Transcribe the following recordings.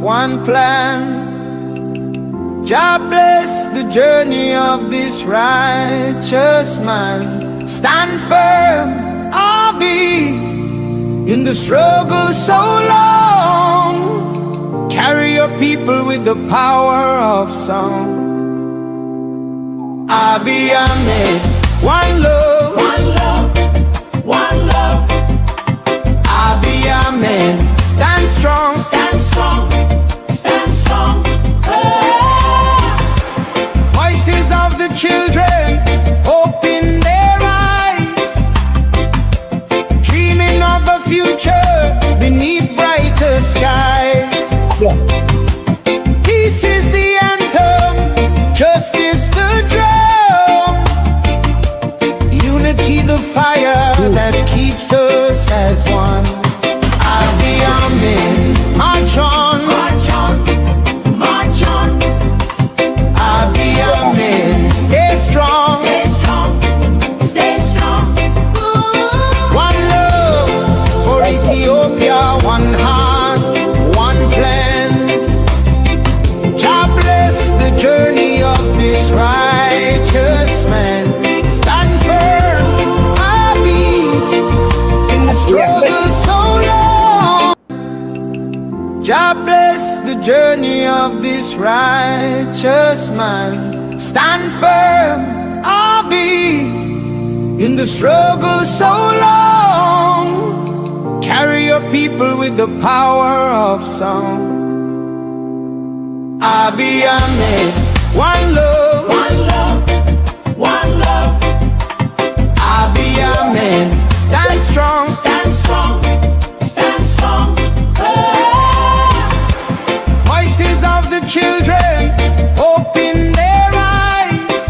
one plan. Jah bless the journey of this righteous man. Stand firm, I'll be in the struggle so long. Carry your people with the power of song. I'll be a man, one love, one love, one love. I'll be a man, stand strong, stand strong, stand strong. Voices of the children, hope in their eyes, dreaming of a future beneath brighter skies. Peace is the anthem, justice the drum, unity the fire that keeps us as one. I'll be a man, march on, march on, march on. I'll be a man, stay strong, stay strong, stay strong. One love for Ethiopia, one heart, one plan. Jah bless the journey of this righteous man. Stand firm, I'll be in the struggle so long. Jah bless the journey of this righteous man. Stand firm, I'll be in the struggle so long. Carry your people with the power of song. I'll be a man, one love, one love, one love. I'll be a man, stand strong, stand strong, stand strong. Voices of the children, hope in their eyes,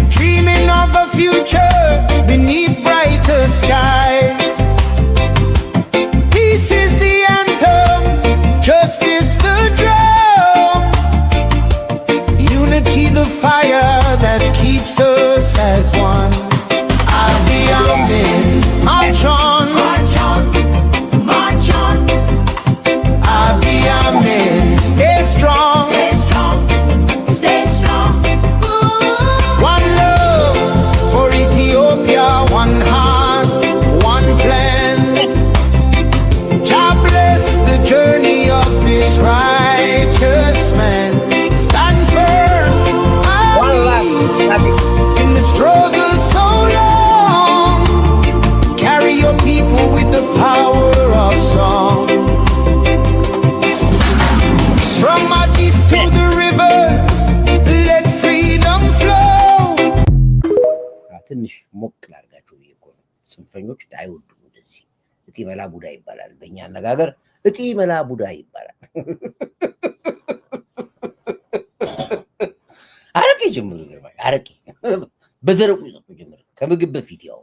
dreaming of a future beneath brighter skies. Peace is the anthem, justice the drum, unity the fire that keeps us as one. I'll be a man, march on, march on, march on. I'll be a man, stay strong, stay strong, stay strong. One love for Ethiopia, one heart, one plan. Jah bless the journey of this righteous man. Stand firm, I'll be in the struggle so long. Carry your people with the power of song. From Addis to the rivers, let freedom flow. ትንሽ ሞቅ ላድርጋችሁ ብዬ እኮ ነው። ጽንፈኞች አይወዱም እንደዚህ። እጢ መላ ቡዳ ይባላል በእኛ አነጋገር፣ እጢ መላ ቡዳ ይባላል። አረቄ ጀምሩ ይገርማል። አረቄ በደረቁ ይጠጡ ጀምሩ። ከምግብ በፊት ያው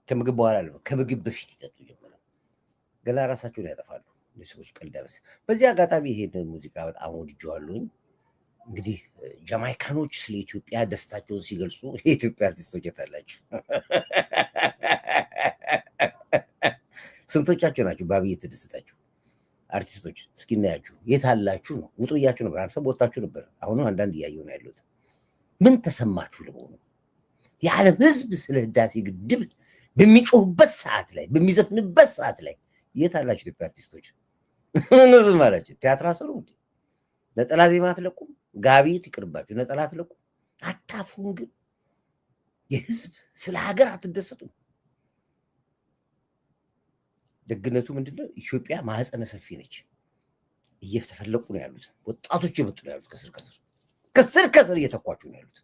ከምግብ በኋላ ነው፣ ከምግብ በፊት ይጠጡ ጀምሩ። ገና ራሳቸውን ያጠፋሉ። ለሰዎች ቀልዳበስ። በዚህ አጋጣሚ ይሄን ሙዚቃ በጣም ወድጄዋለሁኝ። እንግዲህ ጃማይካኖች ስለ ኢትዮጵያ ደስታቸውን ሲገልጹ የኢትዮጵያ አርቲስቶች የታላችሁ ስንቶቻችሁ ናችሁ በአብይ የተደሰታችሁ አርቲስቶች? እስኪ እናያችሁ። የታላችሁ ነው? ውጡ እያችሁ ነበር፣ አልሰቦታችሁ ነበር። አሁንም አንዳንድ እያየሁ ነው ያሉት። ምን ተሰማችሁ ለመሆኑ? የዓለም ሕዝብ ስለ ህዳሴ ግድብ በሚጮህበት ሰዓት ላይ፣ በሚዘፍንበት ሰዓት ላይ የታላችሁ ኢትዮጵያ አርቲስቶች? እነዚህ ማለች ቲያትር አሰሩ እንዴ? ነጠላ ዜማ አትለቁም? ጋቢ ትቅርባችሁ፣ ነጠላ አትለቁም? አታፍሩም? ግን የህዝብ ስለ ሀገር አትደሰቱም? ደግነቱ ምንድነው? ኢትዮጵያ ማህፀነ ሰፊ ነች። እየተፈለቁ ነው ያሉት ወጣቶች፣ እየመጡ ነው ያሉት ከስር ከስር እየተኳችሁ ነው ያሉት።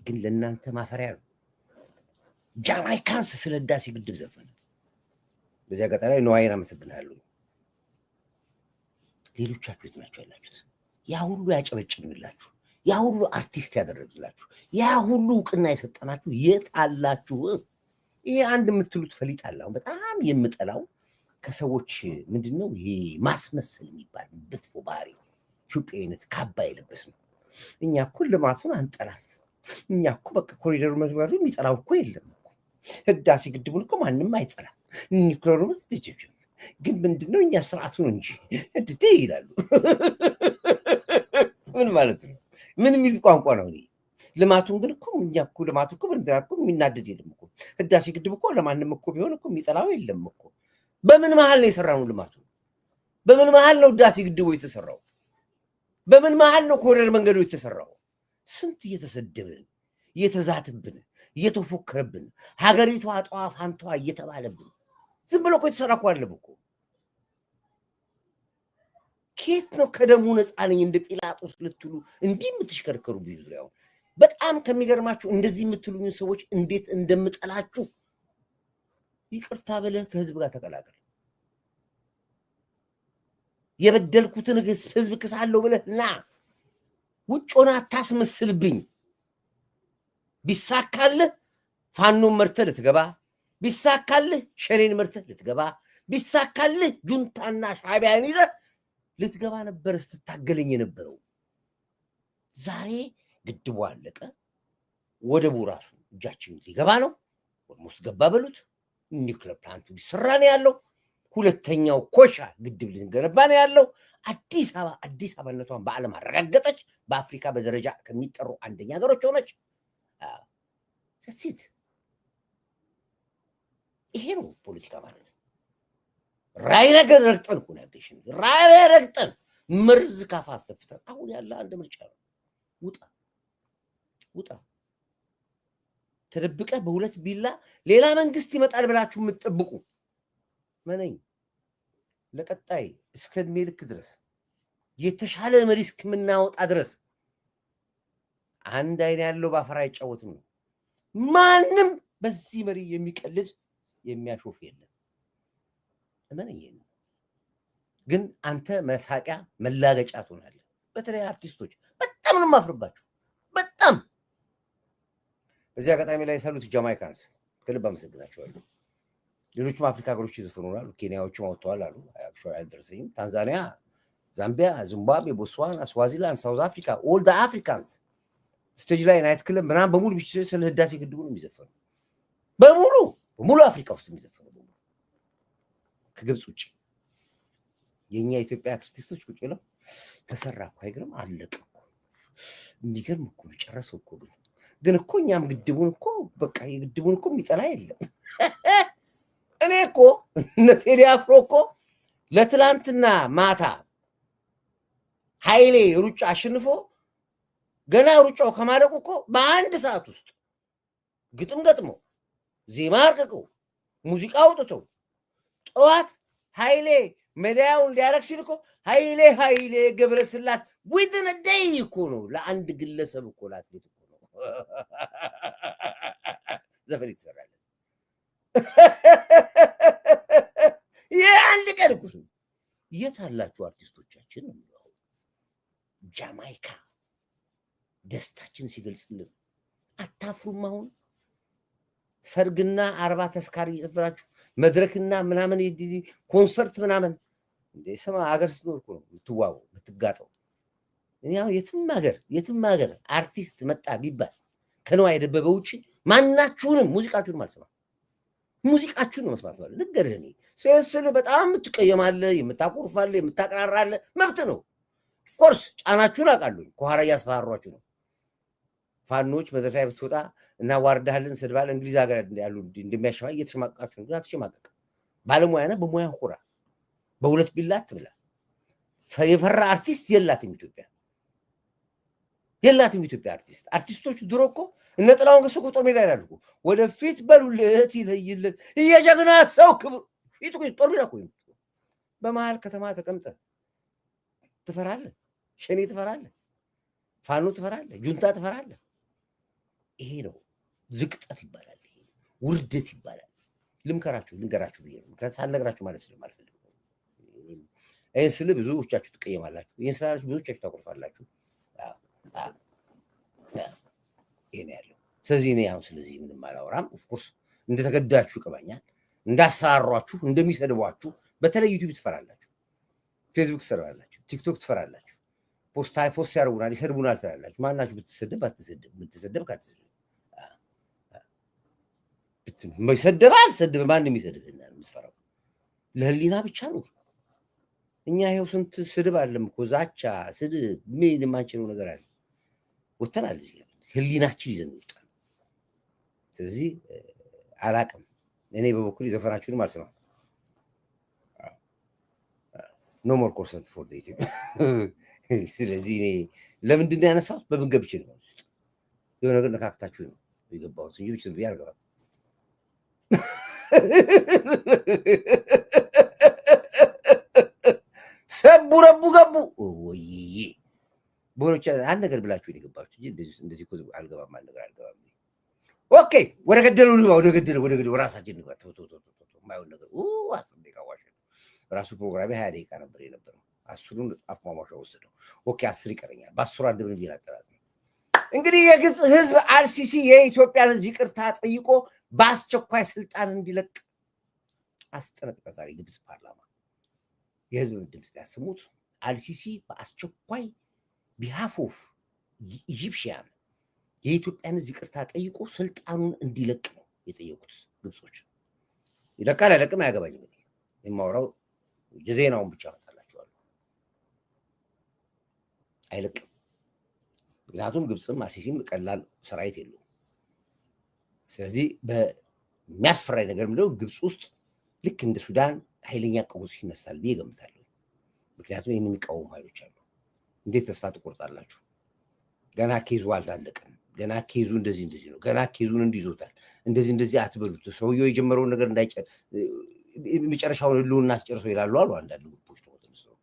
ግን ለእናንተ ማፈሪያ ነው። ጃማይካንስ ስለ ህዳሴ ግድብ ዘፈነ። በዚህ አጋጣሚ ነዋይን አመሰግናለሁ። ሌሎቻችሁ የት ናችሁ ያላችሁት? ያ ሁሉ ያጨበጭብላችሁ፣ ያ ሁሉ አርቲስት ያደረግላችሁ፣ ያ ሁሉ እውቅና የሰጠናችሁ የት አላችሁ? ይሄ አንድ የምትሉት ፈሊጥ አለ። አሁን በጣም የምጠላው ከሰዎች ምንድነው ይሄ ማስመሰል የሚባል ብትፎ ባህሪ። ኢትዮጵያዊነት ካባ የለበስ ነው። እኛ እኮ ልማቱን አንጠላም። እኛ እኮ በቃ ኮሪደር መስመሩ የሚጠላው እኮ የለም እኮ። ህዳሴ ግድቡን እኮ ማንም አይጠላም። ኒውክሌር ግን ምንድነው እኛ ስርዓቱ ነው እንጂ እንዴ ይላሉ። ምን ማለት ነው? ምን የሚል ቋንቋ ነው? ልማቱን ግን እኮ እኛ እኮ ልማቱ እኮ ምንድን እኮ የሚናደድ የለም እኮ ህዳሴ ግድብ እኮ ለማንም እኮ ቢሆን እኮ የሚጠላው የለም እኮ። በምን መሀል ነው የሰራነው ልማቱ? በምን መሀል ነው ህዳሴ ግድቡ የተሰራው? በምን መሀል ነው ኮሪደር መንገዱ የተሰራው? ስንት እየተሰደብን እየተዛትብን እየተፎከረብን ሀገሪቷ ጠዋ ፋንቷ እየተባለብን ዝም ብሎ እኮ የተሰራ እኮ አለም እኮ። ከየት ነው ከደሙ ነፃ ነኝ እንደ ጲላጦስ ልትሉ እንዲህ የምትሽከርከሩ? ብዙ ዙሪያው በጣም ከሚገርማችሁ እንደዚህ የምትሉኝ ሰዎች እንዴት እንደምጠላችሁ ይቅርታ ብለህ ከህዝብ ጋር ተቀላቀል። የበደልኩትን ህዝብ ክሳለሁ ብለህ ና ውጭ ሆነ አታስመስልብኝ። ቢሳካልህ ፋኖን መርተህ ልትገባ፣ ቢሳካልህ ሸኔን መርተህ ልትገባ፣ ቢሳካልህ ጁንታና ሻዕቢያን ይዘህ ልትገባ ነበር ስትታገለኝ የነበረው። ዛሬ ግድቡ አለቀ፣ ወደቡ ራሱ እጃችን ሊገባ ነው። ኦልሞስት ገባ በሉት። ኒውክሌር ፕላንቱ ሊሰራ ነው ያለው። ሁለተኛው ኮሻ ግድብ ልንገነባ ነው ያለው። አዲስ አበባነቷን በዓለም አረጋገጠች። በአፍሪካ በደረጃ ከሚጠሩ አንደኛ ሀገሮች ሆነች። ሴት ይሄ ነው ፖለቲካ ማለት። ራይ ነገር ረግጠን እኮ ነው ያገሽን። ራይ ረግጠን መርዝ ካፋ አስተፍተን አሁን ያለ አንድ ምርጫ ነው። ውጣ ተደብቀ በሁለት ቢላ ሌላ መንግስት ይመጣል ብላችሁ የምትጠብቁ መነኝ ለቀጣይ እስከ እድሜ ልክ ድረስ የተሻለ መሪ እስከምናወጣ ድረስ አንድ አይን ያለው ባፈራ አይጫወትም ነው። ማንም በዚህ መሪ የሚቀልድ የሚያሾፍ የለም። እመነኝ። ግን አንተ መሳቂያ መላገጫ ትሆናለህ። በተለይ አርቲስቶች በጣም ነው የማፍርባችሁ። በጣም በዚህ አጋጣሚ ላይ ያሉት ጃማይካንስ ከልብ አመሰግናቸዋለሁ። ሌሎችም አፍሪካ ሀገሮች ይዘፍኑናል። ኬንያዎችም አወጥተዋል አሉ። አክቹዋሊ አልደረሰኝም። ታንዛኒያ፣ ዛምቢያ፣ ዚምባብዌ፣ ቦትስዋና፣ ስዋዚላንድ፣ ሳውዝ አፍሪካ ኦል ደ አፍሪካንስ ስቴጅ ላይ ናይት ክለብ ምናምን በሙሉ ስለ ህዳሴ ግድቡ ነው የሚዘፈኑ። በሙሉ አፍሪካ ውስጥ የሚዘፈኑ በሙሉ ከግብፅ ውጭ። የእኛ የኢትዮጵያ አርቲስቶች ቁጭ ብለው ተሰራ እኮ አይገርም፣ አለቀ እኮ የሚገርም እኮ ጨረሰው እኮ። ግን እኮ እኛም ግድቡን እኮ በቃ የግድቡን እኮ የሚጠላ የለም። እኔ እኮ እነ ቴዲ አፍሮ እኮ ለትላንትና ማታ ኃይሌ ሩጫ አሸንፎ ገና ሩጫው ከማለቁ እኮ በአንድ ሰዓት ውስጥ ግጥም ገጥሞ ዜማ አርቅቀው ሙዚቃ አውጥተው ጠዋት ኃይሌ ሜዳያውን ሊያረግ ሲል እኮ ኃይሌ ገብረስላሴ ዊዝን ዴይ እኮ ነው ለአንድ ግለሰብ እኮ ለአትሌት እኮ ነው ዘፈን ይሰራል። ይህ አንድ ቀን እኮ የት አላችሁ አርቲስቶቻችን? ጃማይካ ደስታችን ሲገልጽልን አታፍሩም? አሁን ሰርግና አርባ ተስካሪ እየጨፈራችሁ መድረክና ምናምን ኮንሰርት ምናምን እንደ ስማ ሀገር ስትኖር እኮ ነው የምትዋበው የምትጋጠው። እኔ አሁን የትም ሀገር አርቲስት መጣ ቢባል ከነዋይ ደበበ ውጭ ማናችሁንም ሙዚቃችሁንም አልሰማም። ሙዚቃችሁን ነው መስማት ማለት ንገርህ። እኔ ስለ በጣም የምትቀየማለህ፣ የምታቆርፋለህ፣ የምታቀራራለህ መብት ነው። ኦፍኮርስ ጫናችሁን አውቃለሁ። ከኋላ እያስፈራሯችሁ ነው። ፋኖች መድረክ ላይ ብትወጣ እናዋርድሃለን፣ እንሰድባለን። እንግሊዝ ሀገር ያሉ እንደሚያሸማ እየተሸማቃችሁ ነው። አትሸማቀቅ። ባለሙያ ነህ፣ በሙያ ኩራ። በሁለት ቢላ አትብላ። የፈራ አርቲስት የላትም ኢትዮጵያ። አርቲስቶች ድሮ እኮ እነ ጥላሁን ገሰሰ ጦር ሜዳ ይላሉ እኮ ወደፊት በሉለት ይለይለት የጀግና ሰው ክብር ፊት ጦር ሜዳ እኮ በመሀል ከተማ ተቀምጠህ ትፈራለህ። ሸኔ ትፈራለህ፣ ፋኖ ትፈራለህ፣ ጁንታ ትፈራለህ። ይሄ ነው ዝቅጠት ይባላል። ይሄ ውርደት ይባላል። ልንገራችሁ ብዬ ነው። ምክንያቱም ሳልነግራችሁ ማለት ስለማልፈልግ ነው። ይህን ስል ብዙዎቻችሁ ትቀየማላችሁ። ይህን ስላላችሁ ብዙዎቻችሁ ታቆርፋላችሁ። ይሄ ነው ያለው። ስለዚህ እኔ አሁን ስለዚህ ምንም አላወራም። ኦፍኮርስ እንደተገዳችሁ ይቀባኛል፣ እንዳስፈራሯችሁ፣ እንደሚሰድቧችሁ። በተለይ ዩቲዩብ ትፈራላችሁ፣ ፌስቡክ ትፈራላችሁ፣ ቲክቶክ ትፈራላችሁ። ፖስት ያደርጉናል፣ ይሰድቡናል ትላላችሁ። ማናችሁ ብትሰደብ ይሰደባል። ማንም ይሰድብናል። የምትፈራው ለህሊና ብቻ ነው። እኛ ይኸው ስንት ስድብ አለም እኮ ዛቻ፣ ስድብ ምን የማንችለው ነገር አለ። ወተናል እዚህ ህሊናችን ይዘን ወጣን። ስለዚህ አላቅም እኔ በበኩሌ ዘፈናችሁንም አልሰማም። ኖ ሞር ኮንሰርት ፎር ኢትዮጵያ። ስለዚህ እኔ ለምንድን ነው ያነሳሁት? በምን ገብቼ ነው ውስጥ የሆነ ነገር ነካክታችሁ ነው የገባሁት እንጂ ብቻ ብዬ አልገባም። ሰቡ ረቡ ገቡ ወይ ቦሎቻ አንድ ነገር ብላችሁ የገባችሁ እንጂ እንደዚህ እኮ አልገባም። አንድ ነገር አልገባም። ኦኬ ወደ ገደሉ ንግባ፣ ወደ ገደሉ ራሳችን ንግባ። የማይሆን ነገር አስር ደቂቃ ዋሸ። ራሱ ፕሮግራሜ 20 ደቂቃ ነበር የነበረው። 10ሩን አፍ ማሟሻ ወሰደው። ኦኬ 10 ይቀረኛል። በ10 አንድ ምን ይላጠላል። እንግዲህ የግብፅ ህዝብ አልሲሲ የኢትዮጵያን ህዝብ ይቅርታ ጠይቆ በአስቸኳይ ስልጣን እንዲለቅ አስጠነቀቀ። ዛሬ ግብፅ ፓርላማ የህዝብ ድምፅ ያሰሙት አልሲሲ በአስቸኳይ ቢሃፍ ኦፍ ኢጂፕሽያን የኢትዮጵያን ህዝብ ይቅርታ ጠይቆ ስልጣኑን እንዲለቅ ነው የጠየቁት ግብጾች። ይለቃል አይለቅም አያገባኝም። የማወራው ዜናውን ብቻ መጣላችኋለሁ። አይለቅም። ምክንያቱም ግብፅም አልሲሲም ቀላል ሰራዊት የለውም። ስለዚህ በሚያስፈራኝ ነገር ምንድነው ግብፅ ውስጥ ልክ እንደ ሱዳን ኃይለኛ ቀውስ ይነሳል ብዬ ገምታለሁ። ምክንያቱም ይህን የሚቃወሙ ኃይሎች አሉ። እንዴት ተስፋ ትቆርጣላችሁ? ገና ኬዙ አልታለቀም። ገና ኬዙ እንደዚህ ነው። ገና ኬዙን እንዲይዞታል። እንደዚህ አትበሉት። ሰውየው የጀመረውን ነገር መጨረሻውን ህልውና አስጨርሰው ይላሉ አሉ አንዳንድ ግሩፖች። ነው ተነስተው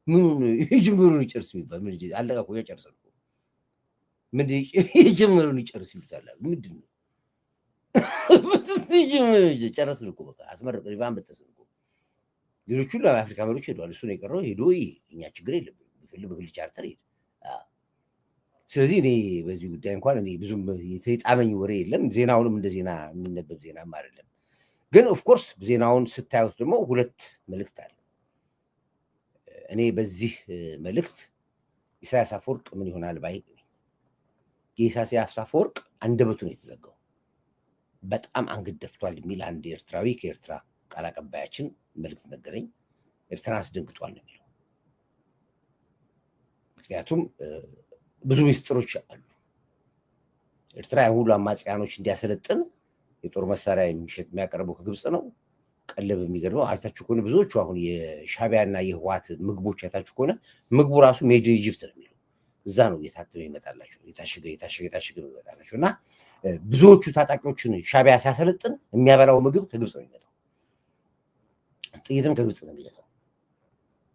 ምን የጀመረውን ይጨርስ የሚባል ምን አለቃ እኮ ያጨርሰን እኮ ምን የጀመረውን ይጨርስ ይሉታል። ምንድን ነው ጨረስን እኮ በቃ አስመረቅ ሪቫን በተሰን እኮ ሌሎቹ ለአፍሪካ መሪዎች ሄደዋል። እሱ ነው የቀረው። ሄዶ እኛ ችግር የለብንም በግል ቻርተር ሄደ። ስለዚህ እኔ በዚህ ጉዳይ እንኳን እኔ ብዙም የተጣመኝ ወሬ የለም። ዜናውንም እንደ ዜና የሚነበብ ዜናም አይደለም። ግን ኦፍኮርስ ዜናውን ስታዩት ደግሞ ሁለት መልእክት አለ። እኔ በዚህ መልእክት ኢሳያስ አፈወርቅ ምን ይሆናል ባይ የኢሳያስ አፈወርቅ አንደበቱ ነው የተዘጋው። በጣም አንገት ደፍቷል የሚል አንድ ኤርትራዊ ከኤርትራ ቃል አቀባያችን መልእክት ነገረኝ። ኤርትራ አስደንግጧል ነው የሚለው። ምክንያቱም ብዙ ሚስጥሮች አሉ። ኤርትራ ሁሉ አማጽያኖች እንዲያሰለጥን የጦር መሳሪያ የሚያቀርበው ከግብፅ ነው። ቀለብ የሚገርመው አይታችሁ ከሆነ ብዙዎቹ አሁን የሻቢያና የህዋት ምግቦች አይታችሁ ከሆነ ምግቡ ራሱ ሜድ ኢን ኢጅፕት ነው የሚለው። እዛ ነው እየታተመ ይመጣላቸው፣ የታሸገ ይመጣላቸው። እና ብዙዎቹ ታጣቂዎችን ሻቢያ ሲያሰለጥን የሚያበላው ምግብ ከግብፅ ነው የሚመጣው፣ ጥይትም ከግብፅ ነው የሚመጣው።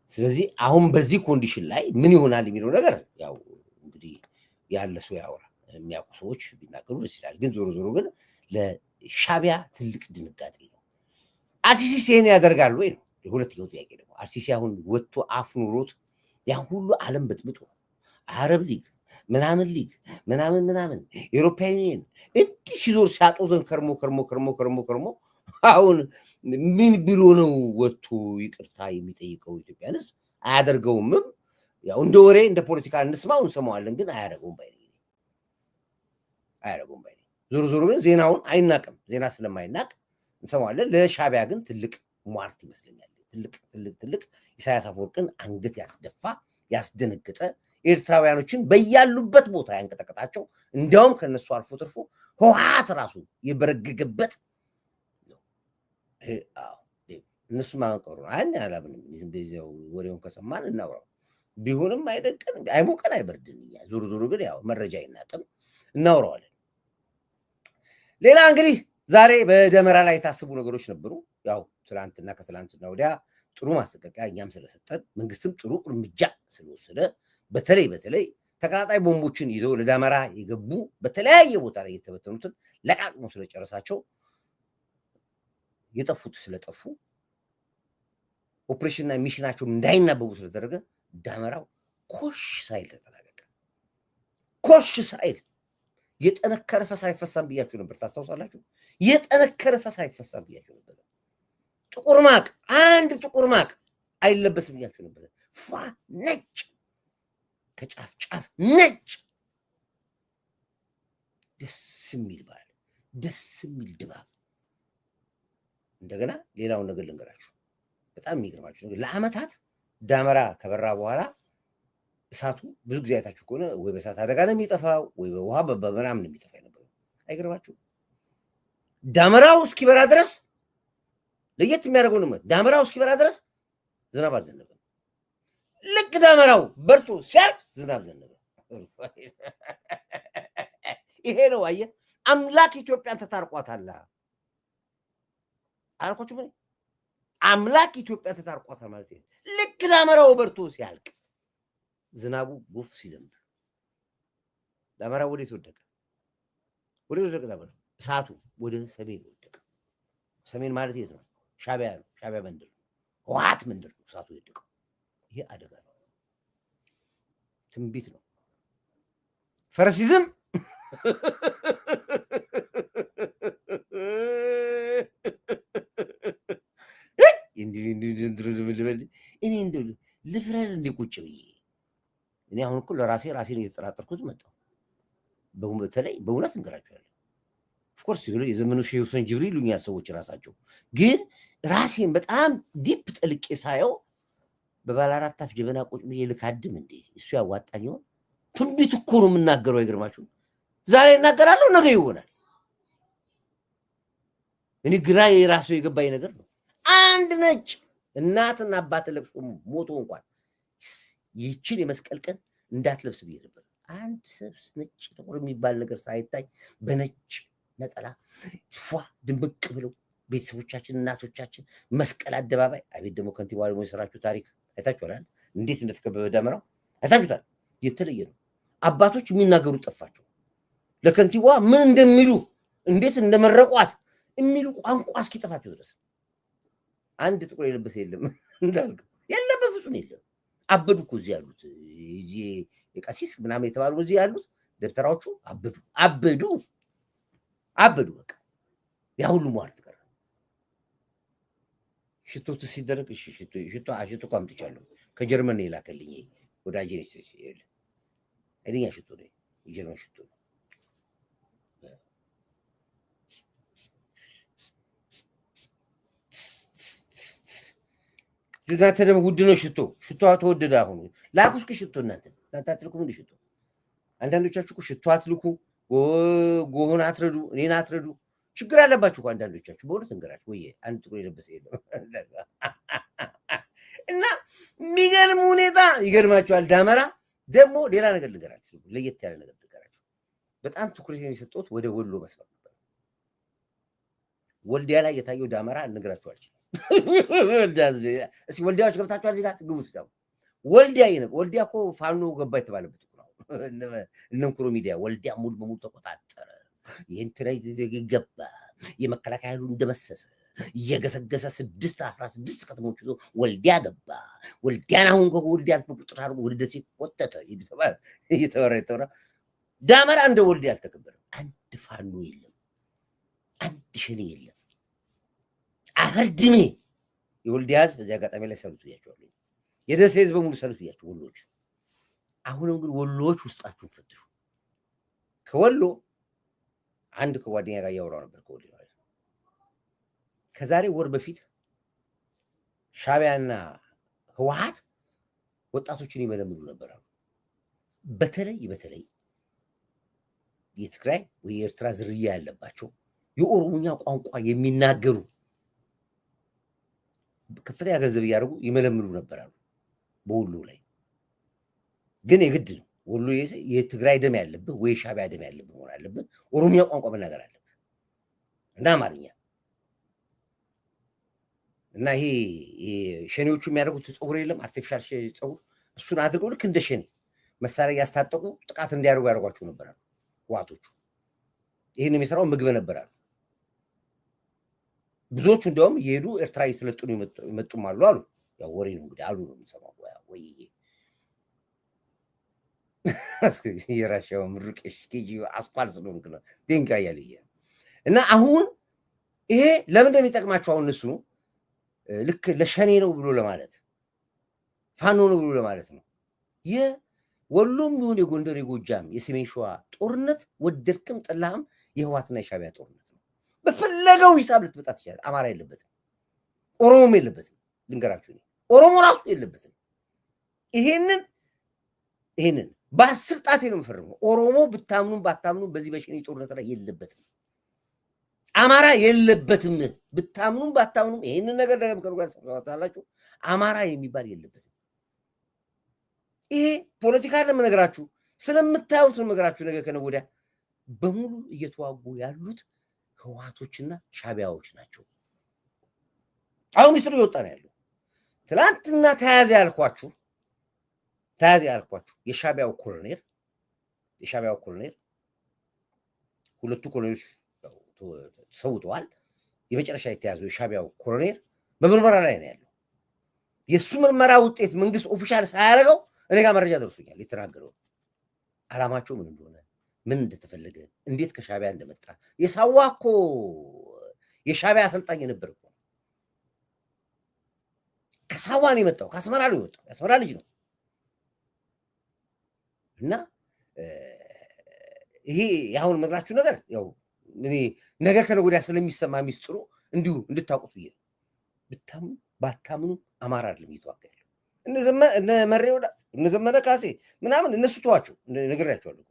ስለዚህ አሁን በዚህ ኮንዲሽን ላይ ምን ይሆናል የሚለው ነገር ያው እንግዲህ ያለ ሰው ያወራ፣ የሚያውቁ ሰዎች ቢናገሩ ደስ ይላል። ግን ዞሮ ዞሮ ግን ለሻቢያ ትልቅ ድንጋጤ ነው። አልሲሲ ይሄን ያደርጋል ወይ ነው የሁለተኛው ጥያቄ። ደግሞ አልሲሲ አሁን ወጥቶ አፍ ኑሮት ያን ሁሉ ዓለም በጥብጦ አረብ ሊግ ምናምን ሊግ ምናምን ኤሮፓ ዩኒየን እንዲህ ሲዞር ሲያጦዘን ከርሞ አሁን ምን ብሎ ነው ወጥቶ ይቅርታ የሚጠይቀው? ኢትዮጵያን ህዝብ አያደርገውምም። ያው እንደ ወሬ እንደ ፖለቲካ እንስማው እንሰማዋለን፣ ግን አያደርገውም ባይ ዞሮ ግን ዜናውን አይናቅም። ዜና ስለማይናቅ እንሰማዋለን። ለሻቢያ ግን ትልቅ ሟርት ይመስለኛል። ትልቅ ኢሳያስ አፈወርቅን አንገት ያስደፋ ያስደነገጠ፣ ኤርትራውያኖችን በያሉበት ቦታ ያንቀጠቀጣቸው፣ እንዲያውም ከነሱ አልፎ ተርፎ ህወሓት ራሱ የበረገገበት ነው። እነሱ ማንቀሩ አን ያላምንም ዝም በዚያው ወሬውን ከሰማን እናውራው። ቢሆንም አይደቀን አይሞቀን አይበርድን። ዞሮ ግን ያው መረጃ አይናቅም፣ እናውራዋለን። ሌላ እንግዲህ ዛሬ በደመራ ላይ የታሰቡ ነገሮች ነበሩ። ያው ትላንትና ከትላንትና ወዲያ ጥሩ ማስጠንቀቂያ እኛም ስለሰጠን መንግስትም ጥሩ እርምጃ ስለወሰደ በተለይ ተቀጣጣይ ቦምቦችን ይዘው ለደመራ የገቡ በተለያየ ቦታ ላይ የተበተኑትን ለቃቅሞ ስለጨረሳቸው የጠፉት ስለጠፉ ኦፕሬሽንና ሚሽናቸው እንዳይናበቡ ስለተደረገ ደመራው ኮሽ ሳይል ተጠናቀቀ። ኮሽ ሳይል የጠነከረ ፈስ አይፈሳም ብያችሁ ነበር። ታስታውሳላችሁ? የጠነከረ ፈስ አይፈሳም ብያችሁ ነበር። አንድ ጥቁር ማቅ አይለበስም ብያችሁ ነበር። ፏ ነጭ፣ ከጫፍ ጫፍ ነጭ፣ ደስ የሚል በዓል፣ ደስ የሚል ድባብ። እንደገና ሌላውን ነገር ልንገራችሁ። በጣም የሚገርማችሁ ነገር ለአመታት ዳመራ ከበራ በኋላ እሳቱ ብዙ ጊዜ አይታችሁ ከሆነ ወይ በእሳት አደጋ ነው የሚጠፋው ወይ በውሃ በምናምን ነው የሚጠፋ የነበረው። አይገርማችሁም? ዳመራው እስኪበራ ድረስ ለየት የሚያደርገው ነው ዳመራው እስኪበራ ድረስ ዝናብ አልዘነበም። ልክ ዳመራው በርቶ ሲያልቅ ዝናብ ዘነበ። ይሄ ነው አየህ፣ አምላክ ኢትዮጵያን ተታርቋታል አልኳችሁ። ምን አምላክ ኢትዮጵያን ተታርቋታል ማለት ነው። ልክ ዳመራው በርቶ ሲያልቅ ዝናቡ ጎፍ ሲዘንብ ዳመራው ወዴት ወደቀ? ወደ ወደቀ ዳመራው እሳቱ ወደ ሰሜን ወደቀ። ሰሜን ማለት የት ነው? ሻቢያ ነው። ሻቢያ መንደር ነው። ህወሓት መንደር ነው እሳቱ የወደቀው። ይሄ አደጋ ነው። ትንቢት ነው። ፈረሲዝም እኔ እንደው ልፍረድ እንደ ቁጭ ብዬ እኔ አሁን እኮ ለራሴ ራሴን እየተጠራጠርኩት መጣሁ። በተለይ በእውነት እንገራቸዋለሁ። ኦፍኮርስ የዘመኑ ሼህ ሁሴን ጅብሪ ይሉኛል ሰዎች ራሳቸው። ግን ራሴን በጣም ዲፕ ጠልቄ ሳየው በባለ አራት አፍ ጀበና ቁጭ ብዬ ልካድም እንዴ? እሱ ያዋጣኝ ይሆን? ትንቢት እኮ ነው የምናገረው። አይገርማችሁ? ዛሬ እናገራለሁ፣ ነገ ይሆናል። እኔ ግራ የራሱ የገባኝ ነገር ነው። አንድ ነጭ እናትና አባት ለብሶ ሞቶ እንኳን ይችን የመስቀል ቀን እንዳትለብስ ብዬ ነበር። አንድ ሰብስ ነጭ ጥቁር የሚባል ነገር ሳይታይ በነጭ ነጠላ ፏ ድምቅ ብለው ቤተሰቦቻችን እናቶቻችን መስቀል አደባባይ። አቤት ደግሞ ከንቲባ ደግሞ የሰራችሁ ታሪክ አይታችኋል። እንዴት እንደተከበበ ዳመራው አይታችሁታል። የተለየ ነው። አባቶች የሚናገሩ ጠፋቸው። ለከንቲባ ምን እንደሚሉ እንዴት እንደመረቋት የሚሉ ቋንቋ እስኪጠፋቸው ድረስ አንድ ጥቁር የለበሰ የለም እንዳልከው የለም፣ በፍጹም የለም። አበዱ እኮ እዚህ ያሉት እዚህ የቀሲስ ምናምን የተባሉ እዚህ ያሉት ደብተራዎቹ አበዱ። በቃ ያ ሁሉ ሟርት ቀረ። ሽቶቱ ሲደረግ እሺ ሽቶ አምጥቻለሁ ከጀርመን የላከልኝ ወዳጄ ነች። ኃይለኛ ሽቶ ነው፣ የጀርመን ሽቶ ነው። እናንተ ደግሞ ውድ ነው ሽቶ ተወደደ። አሁን ላኩ እስኪ ሽቶ እናንተ አትልኩ። ምን ሽቶ አንዳንዶቻችሁ እኮ ሽቶ አትልኩ፣ ጎሆን አትረዱ፣ እኔን አትረዱ። ችግር አለባችሁ እኮ አንዳንዶቻችሁ። በእውነት እንገራችሁ ወይ አንድ ጥቁር የለበሰ የለም። እና የሚገርም ሁኔታ ይገርማችኋል። ዳመራ ደግሞ ሌላ ነገር ልንገራችሁ፣ ለየት ያለ ነገር ልንገራችሁ። በጣም ትኩረት የሰጠሁት ወደ ወሎ መስመር ነበር። ወልዲያ ላይ የታየው ዳመራ ልነግራችሁ አልችልም። እስኪ ወልዲያዎች ገብታችኋል? እዚህ ጋር ግቡት። ወልዲያ እኮ ፋኖ ገባ የተባለበት ነው። እነንኩሮ ሚዲያ ወልዲያ ሙሉ በሙሉ ተቆጣጠረ፣ ይህን ትራይ ገባ፣ የመከላከያ ኃይሉ እንደመሰሰ እየገሰገሰ 16 ከተሞች ይዞ ወልዲያ ገባ። ወልዲያን አሁን ወልዲያን በቁጥር አድርጎ ወደ ደሴ ቆጠተ እየተወራ ዳመራ እንደ ወልዲያ አልተከበረም። አንድ ፋኖ የለም፣ አንድ ሸኔ የለም። አፈር ድሜ የወልዲያ ህዝብ በዚህ አጋጣሚ ላይ ሰሉት ብያቸዋለሁ። የደሴ ህዝብ በሙሉ ሰሉት ብያቸው ወሎች። አሁንም ግን ወሎዎች ውስጣችሁን ፈትሹ። ከወሎ አንድ ከጓደኛ ጋር እያወራሁ ነበር። ከወሎ ከዛሬ ወር በፊት ሻቢያና ህወሓት ወጣቶችን ይመለምሉ ነበር አሉ። በተለይ የትግራይ ወይ የኤርትራ ዝርያ ያለባቸው የኦሮሞኛ ቋንቋ የሚናገሩ ከፍተኛ ገንዘብ እያደረጉ ይመለምሉ ነበር አሉ። በወሎ ላይ ግን የግድ ነው ወሎ የትግራይ ደም ያለብህ ወይ ሻቢያ ደም ያለብህ መሆን አለብህ። ኦሮሚያ ቋንቋ መናገር አለብህ እና አማርኛ እና ይሄ ሸኔዎቹ የሚያደርጉት ፀጉር የለም አርቲፊሻል ፀጉር፣ እሱን አድርገው ልክ እንደ ሸኔ መሳሪያ እያስታጠቁ ጥቃት እንዲያደርጉ ያደርጓቸው ነበር አሉ ህወሓቶቹ። ይህን የሚሰራው ምግብ ነበር አሉ። ብዙዎቹ እንዲያውም እየሄዱ ኤርትራ እየሰለጠኑ ይመጡም አሉ አሉ። ያው ወሬ ነው እንግዲህ አሉ ነው የምንሰማው። ወይ የራሻው ምሩቄሽ ኬጂ አስኳል ስለሆንክ ነው ዴንጋ እያለ እና አሁን ይሄ ለምን እንደሚጠቅማቸው አሁን እሱ ልክ ለሸኔ ነው ብሎ ለማለት ፋኖ ነው ብሎ ለማለት ነው። የወሎም ይሁን የጎንደር የጎጃም የሰሜን ሸዋ ጦርነት ወደድክም ጠላህም የህወሓትና የሻቢያ ጦርነት ነው። በፈለገው ሂሳብ ልትመጣ ትችላለህ። አማራ የለበትም፣ ኦሮሞም የለበትም። ልንገራችሁ ኦሮሞ ራሱ የለበትም ይሄንን በ10 ጣቴ ነው የምፈርመው ኦሮሞ ብታምኑም ባታምኑም በዚህ በሸኔ ጦርነት ላይ የለበትም አማራ የለበትም ብታምኑም ባታምኑም ይሄንን ነገር ደግሞ ከሩጋን ሰጣላችሁ አማራ የሚባል የለበትም ይሄ ፖለቲካ አይደለም ነገራችሁ ስለምታዩት ነው ነገራችሁ ነገር ከነወዲያ በሙሉ እየተዋጉ ያሉት ህዋቶችና ሻቢያዎች ናቸው አሁን ሚስጥሩ ይወጣ ነው ያለው ትላንትና ተያዘ ያልኳችሁ የሻቢያው ኮሎኔል ሁለቱ ኮሎኔሎች ተሰውተዋል የመጨረሻ የተያዘው የሻቢያው ኮሎኔል በምርመራ ላይ ነው ያለው የሱ ምርመራ ውጤት መንግስት ኦፊሻል ሳያደርገው እኔ ጋር መረጃ ደርሶኛል የተናገረው አላማቸው ምን እንደሆነ ምን እንደተፈለገ እንዴት ከሻቢያ እንደመጣ የሳዋኮ የሻቢያ አሰልጣኝ ነበር እኮ ከሳዋን የመጣው ከአስመራ ነው የወጣው የአስመራ ልጅ ነው እና ይሄ ያሁን መግራችሁ ነገር ያው እኔ ነገር ከነገወዲያ ስለሚሰማ ሚስጥሩ እንዲሁ እንድታውቁት ብዬ ብታምኑ ባታምኑ አማራ አይደለም ይተዋጋል እነ መሬው እነ ዘመነ ካሴ ምናምን እነሱ ተዋቸው ነግሬያቸዋለሁ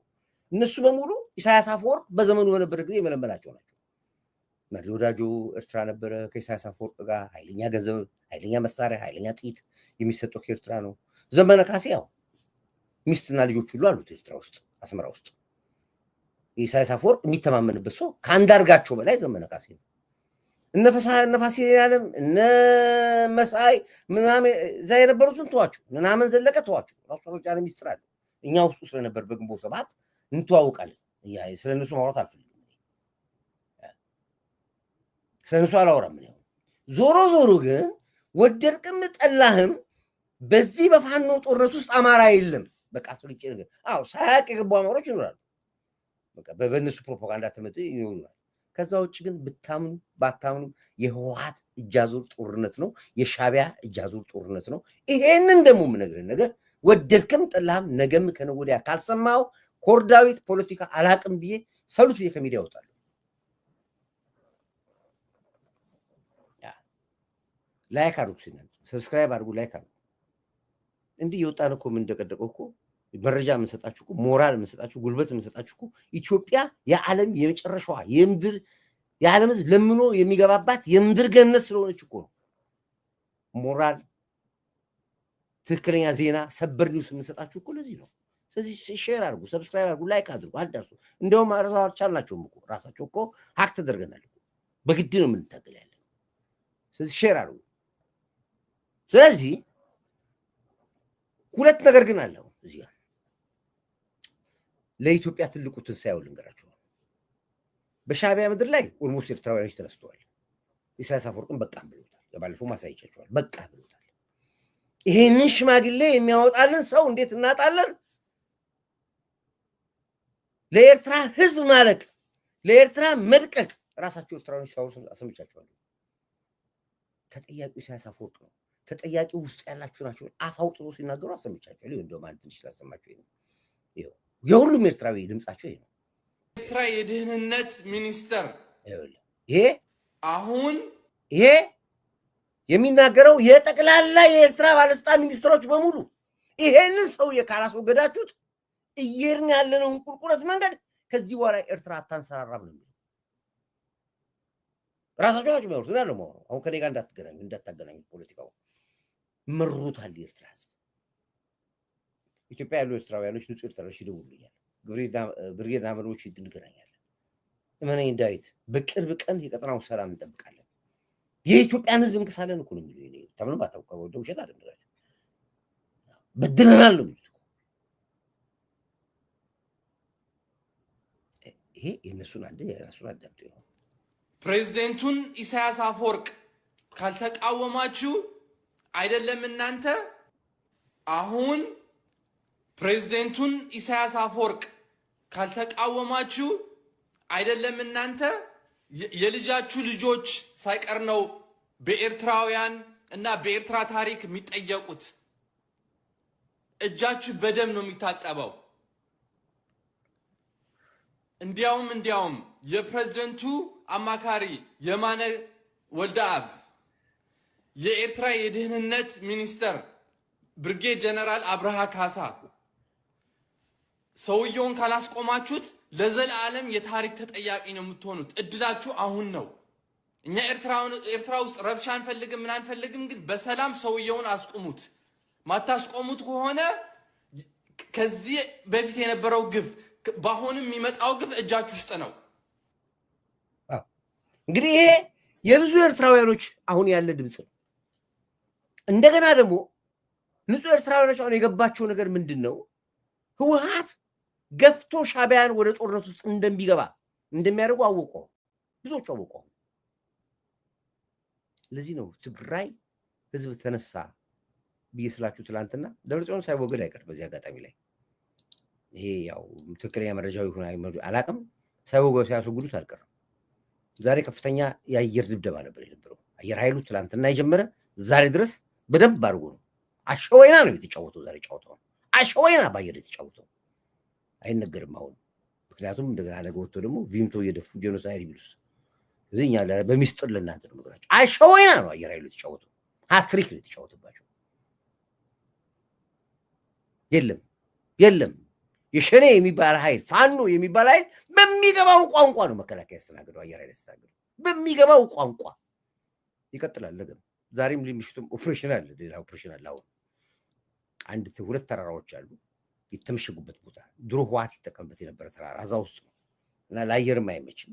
እነሱ በሙሉ ኢሳያስ አፈወርቅ በዘመኑ በነበረ ጊዜ የመለመላቸው ናቸው መሪ ወዳጆ ኤርትራ ነበረ ከኢሳያስ አፈወርቅ ጋር ኃይለኛ ገንዘብ ኃይለኛ መሳሪያ ኃይለኛ ጥይት የሚሰጠው ከኤርትራ ነው ዘመነ ካሴ ያው ሚስትና ልጆች ሁሉ አሉት ኤርትራ ውስጥ አስመራ ውስጥ ኢሳያስ አፈወርቅ የሚተማመንበት ሰው ከአንዳርጋቸው በላይ ዘመነ ካሴ ነው እነፋሲ ያለም እነ መሳይ ምናምን እዛ የነበሩትን ተዋቸው ምናምን ዘለቀ ተዋቸው ራሱ ጫነ ሚስጥር አለ እኛ ውስጡ ስለነበር በግንቦት 7 እንተዋውቃለን ስለነሱ ማውራት አልፈልግም ስለነሱ አላወራም ዞሮ ግን ወደድክም ጠላህም በዚህ በፋኖ ጦርነት ውስጥ አማራ የለም በቃ አስፈልጭ ነገር ሳያቅ የገቡ አማሮች ይኖራሉ በቃ በእነሱ ፕሮፓጋንዳ ተመጥ ይኖራሉ ከዛ ውጭ ግን ብታምኑ ባታምኑ የህወሓት እጃዙር ጦርነት ነው የሻቢያ እጃዙር ጦርነት ነው ይሄንን ደግሞ ምነግርህ ነገር ወደድክም ጠላህም ነገም ከነወዲያ ካልሰማው ኮርዳዊት ፖለቲካ አላቅም ብዬ ሰሉት ብዬ ከሚዲያ ወጣለሁ ላይክ አድርጉ ሰብስክራይብ አድርጉ ላይክ አድርጉ እንዲህ የወጣን እኮ ምን እንደቀደቀው እኮ መረጃ የምንሰጣችሁ እኮ ሞራል የምንሰጣችሁ ጉልበት የምንሰጣችሁ እኮ ኢትዮጵያ የዓለም የመጨረሻዋ የምድር የዓለም ህዝብ ለምኖ የሚገባባት የምድር ገነት ስለሆነች እኮ ነው ሞራል ትክክለኛ ዜና ሰበር ኒውስ የምንሰጣችሁ እኮ ለዚህ ነው ስለዚህ ሼር አድርጉ ሰብስክራይብ አድርጉ ላይክ አድርጉ አዳርሱ እንደውም አርሳቻላችሁ እኮ ራሳቸው እኮ ሀክ ተደርገናል በግድ ነው የምንታገል ያለ ስለዚህ ሼር አድርጉ ስለዚህ ሁለት ነገር ግን አለው እዚህ ለኢትዮጵያ ትልቁ ትንሳኤው ልንገራችሁ በሻቢያ ምድር ላይ ኦልሞስት ኤርትራውያኖች ተነስተዋል ኢሳያስ አፈወርቅን በቃም ብሎታል የባለፈው ማሳይቻችኋል በቃ ብሎታል ይሄንን ሽማግሌ የሚያወጣልን ሰው እንዴት እናጣለን ለኤርትራ ህዝብ ማለቅ ለኤርትራ መድቀቅ ራሳቸው ኤርትራውያኖች ሳይሆኑ አሰምቻችኋለሁ ተጠያቂው ኢሳያስ አፈወርቅ ነው ተጠያቂው ውስጥ ያላችሁ ናቸው አፋውጥቶ ሲናገሩ አሰምቻችኋለሁ ይሄ እንደው ማለት ትንሽ ላሰማችሁ ይሄ የሁሉም ኤርትራዊ ድምጻቸው ይሄ ነው ኤርትራ የደህንነት ሚኒስተር ይሄ የሚናገረው የጠቅላላ የኤርትራ ባለስልጣን ሚኒስትሮች በሙሉ ይሄንን ሰው ካላስወገዳችሁት እየርን ያለነው ቁልቁለት መንገድ ከዚህ በኋላ ኤርትራ አታንሰራራም ነው ራሳቸው ናቸው የሚያወሩት ያለው ነው አሁን ከኔ ጋር እንዳታገናኙ ፖለቲካው መሩታል የኤርትራ ህዝብ ኢትዮጵያ ያሉ ኤርትራውያኖች ንጹህ ኤርትራዎች ይደውሉልኛል ብርጌድ አመሮች እንገናኛለን እመነኝ ዳዊት በቅርብ ቀን የቀጠናው ሰላም እንጠብቃለን የኢትዮጵያን ህዝብ እንከሳለን እኮ ነው የሚለው ተምንም አታውቀው ወደ ውሸት አይደለም በድለናል ነው ይሄ የነሱን አንድ የራሱን አዳምጡ ነው ፕሬዝዳንቱን ኢሳያስ አፈወርቅ ካልተቃወማችሁ አይደለም እናንተ አሁን ፕሬዝዳንቱን ኢሳያስ አፈወርቅ ካልተቃወማችሁ አይደለም እናንተ የልጃችሁ ልጆች ሳይቀር ነው በኤርትራውያን እና በኤርትራ ታሪክ የሚጠየቁት እጃችሁ በደም ነው የሚታጠበው እንዲያውም የፕሬዝዳንቱ አማካሪ የማነ ወልደአብ የኤርትራ የደህንነት ሚኒስተር ብርጌድ ጀነራል አብርሃ ካሳ ሰውየውን ካላስቆማችሁት ለዘላለም የታሪክ ተጠያቂ ነው የምትሆኑት። እድላችሁ አሁን ነው። እኛ ኤርትራ ውስጥ ረብሻ አንፈልግም፣ ምን አንፈልግም፣ ግን በሰላም ሰውየውን አስቆሙት። ማታስቆሙት ከሆነ ከዚህ በፊት የነበረው ግፍ በአሁንም የሚመጣው ግፍ እጃችሁ ውስጥ ነው። እንግዲህ ይሄ የብዙ ኤርትራውያኖች አሁን ያለ ድምፅ ነው። እንደገና ደግሞ ንጹህ ኤርትራውያኖች አሁን የገባቸው ነገር ምንድን ነው? ህወሓት ገፍቶ ሻዕቢያን ወደ ጦርነት ውስጥ እንደሚያደርጉ አወቁ። ብዙዎቹ አወቁ። ለዚህ ነው ትግራይ ህዝብ ተነሳ ብዬ ስላችሁ ትላንትና ደብረጽዮን ሳይወገድ አይቀርም። በዚህ አጋጣሚ ላይ ይሄ ያው ትክክለኛ መረጃው ይሁን አላውቅም፣ ሳይወገድ ሲያስወግዱት አልቀርም። ዛሬ ከፍተኛ የአየር ድብደባ ነበር የነበረው። አየር ኃይሉ ትላንትና የጀመረ ዛሬ ድረስ በደንብ አድርጎ ነው። አሸወይና ነው የተጫወተው። ዛሬ ጫወተው አሸወይና በአየር የተጫወተው አይነገርም አሁን። ምክንያቱም እንደገና ነገ ወጥቶ ደግሞ ቪምቶ እየደፉ ጄኖሳይድ ቢሉስ እዚህ እኛ በሚስጥር ለእናንተ ነው ነገራቸው። አሸወይና ነው አየር ኃይሉ የተጫወተው። ሃትሪክ ነው የተጫወተባቸው። የለም የሸኔ የሚባል ኃይል ፋኖ የሚባል ኃይል በሚገባው ቋንቋ ነው መከላከያ ያስተናገደው። አየር ኃይል ያስተናገደው በሚገባው ቋንቋ ይቀጥላል። ነገም ዛሬም ምሽቱም ኦፕሬሽን አለ፣ ሌላ ኦፕሬሽን አለ። አሁን ሁለት ተራራዎች አሉ የተመሸጉበት ቦታ። ድሮ ህወሓት ይጠቀምበት የነበረ ተራራ እዛ ውስጥ ነው እና ለአየርም አይመችም።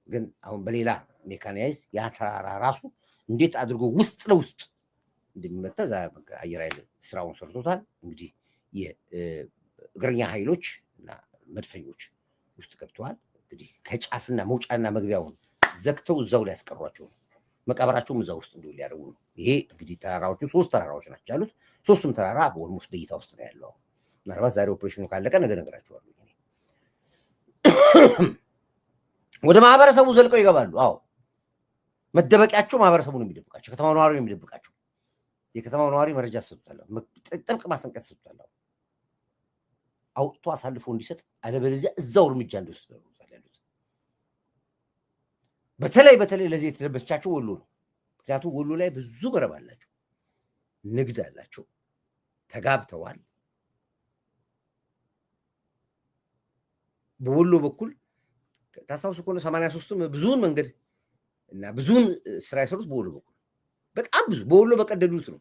ግን አሁን በሌላ ሜካናይዝ ያ ተራራ ራሱ እንዴት አድርጎ ውስጥ ለውስጥ እንደሚመታ አየር ኃይል ስራውን ሰርቶታል። እንግዲህ የእግረኛ ኃይሎች እና መድፈኞች ውስጥ ገብተዋል። እንግዲህ ከጫፍና መውጫና መግቢያውን ዘግተው እዛው ላይ ያስቀሯቸው ነው። መቃብራቸውም እዛ ውስጥ እንዲሁ ሊያደርጉ ነው። ይሄ እንግዲህ ተራራዎቹ 3 ተራራዎች ናቸው ያሉት። 3ቱም ተራራ በኦልሞስት በእይታ ውስጥ ነው ያለው። ምናልባት ዛሬ ኦፕሬሽኑ ካለቀ ነገ እነግራቸዋለሁ። ወደ ማህበረሰቡ ዘልቀው ይገባሉ። አዎ መደበቂያቸው ማህበረሰቡ ነው የሚደብቃቸው፣ ከተማው ነዋሪ ነው የሚደብቃቸው። የከተማው ነዋሪ መረጃ ተሰጥቷል፣ ጥብቅ ማስጠንቀቂያ ተሰጥቷል። አውጥቶ አሳልፎ እንዲሰጥ፣ አለበለዚያ እዛው እርምጃ እንዲወስድ ያሉት። በተለይ ለዚህ የተለበቻቸው ወሎ ነው። ምክንያቱም ወሎ ላይ ብዙ መረብ አላቸው፣ ንግድ አላቸው፣ ተጋብተዋል። በወሎ በኩል ታስታውሱ ከሆነ 83ም ብዙውን መንገድ እና ብዙውን ስራ የሰሩት በወሎ በኩል በጣም ብዙ በወሎ በቀደዱት ነው።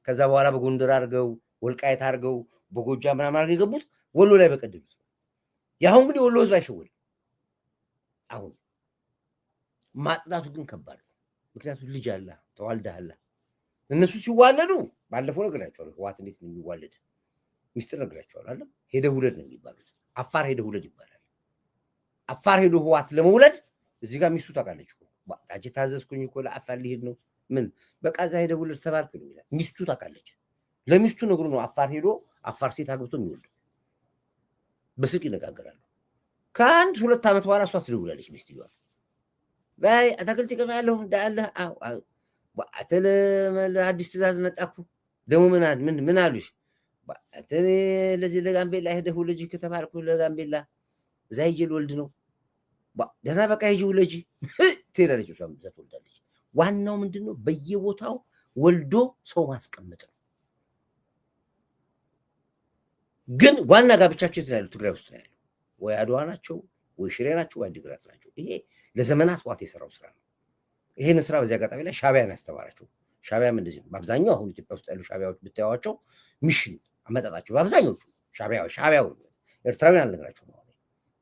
ከዛ በኋላ በጎንደር አድርገው ወልቃይት አድርገው በጎጃም ምናምን አድርገው የገቡት ወሎ ላይ በቀደዱት ነው። ያሁን እንግዲህ ወሎ ህዝብ አይሸወድም። አሁን ማጽዳቱ ግን ከባድ ነው። ምክንያቱም ልጅ አለ፣ ተዋልደሃል። እነሱ ሲዋለዱ ባለፈው ነግራቸዋለሁ። ህወሓት እንዴት ነው የሚዋለድ ሚስጥር ነግራቸዋለሁ አለ። ሄደ ውለድ ነው የሚባሉት። አፋር ሄደ ውለድ ይባላል። አፋር ሄዶ ህወሓት ለመውለድ እዚህ ጋር ሚስቱ ታውቃለች እኮ አንቺ ታዘዝኩኝ እኮ ለአፋር ሊሄድ ነው ምን በቃ እዛ ሄደ ውለድ ተባልክ ነው ይላል። ሚስቱ ታውቃለች። ለሚስቱ ነግሩ ነው አፋር ሄዶ አፋር ሴት አግብቶ የሚወልድ። በስልክ ይነጋገራሉ። ከአንድ 2 ዓመት በኋላ እሷ ትደውላለች ሚስትየዋ። በይ አታክልት ይቀማለሁ እንዳለ አተለ አዲስ ትእዛዝ መጣኩ ደግሞ ምን አሉሽ? አተለ ለዚህ ለጋምቤላ ሄደህ ውለጂ ከተባልኩ ለጋምቤላ እዛ ሂጅ ልወልድ ነው። ደህና በቃ ሂጅ ውለጂ ትሄዳለች። እሷም እዛ ትወልዳለች። ዋናው ምንድን ነው? በየቦታው ወልዶ ሰው ማስቀመጥ ነው። ግን ዋና ጋብቻቸው የት ያሉ? ትግራይ ውስጥ ያሉ ወይ አድዋ ናቸው ወይ ሽሬ ናቸው ወይ አዲግራት ናቸው። ይሄ ለዘመናት ዋት የሰራው ስራ ነው። ይሄን ስራ በዚህ አጋጣሚ ላይ ሻዕቢያን ያስተማራቸው። ሻዕቢያም እንደዚህ ነው። በአብዛኛው አሁን ኢትዮጵያ ውስጥ ያሉ ሻዕቢያዎች ብታዩዋቸው ሚሽን አመጣጣቸው በአብዛኞቹ ሻዕቢያው ኤርትራውያን አልነግራቸውም።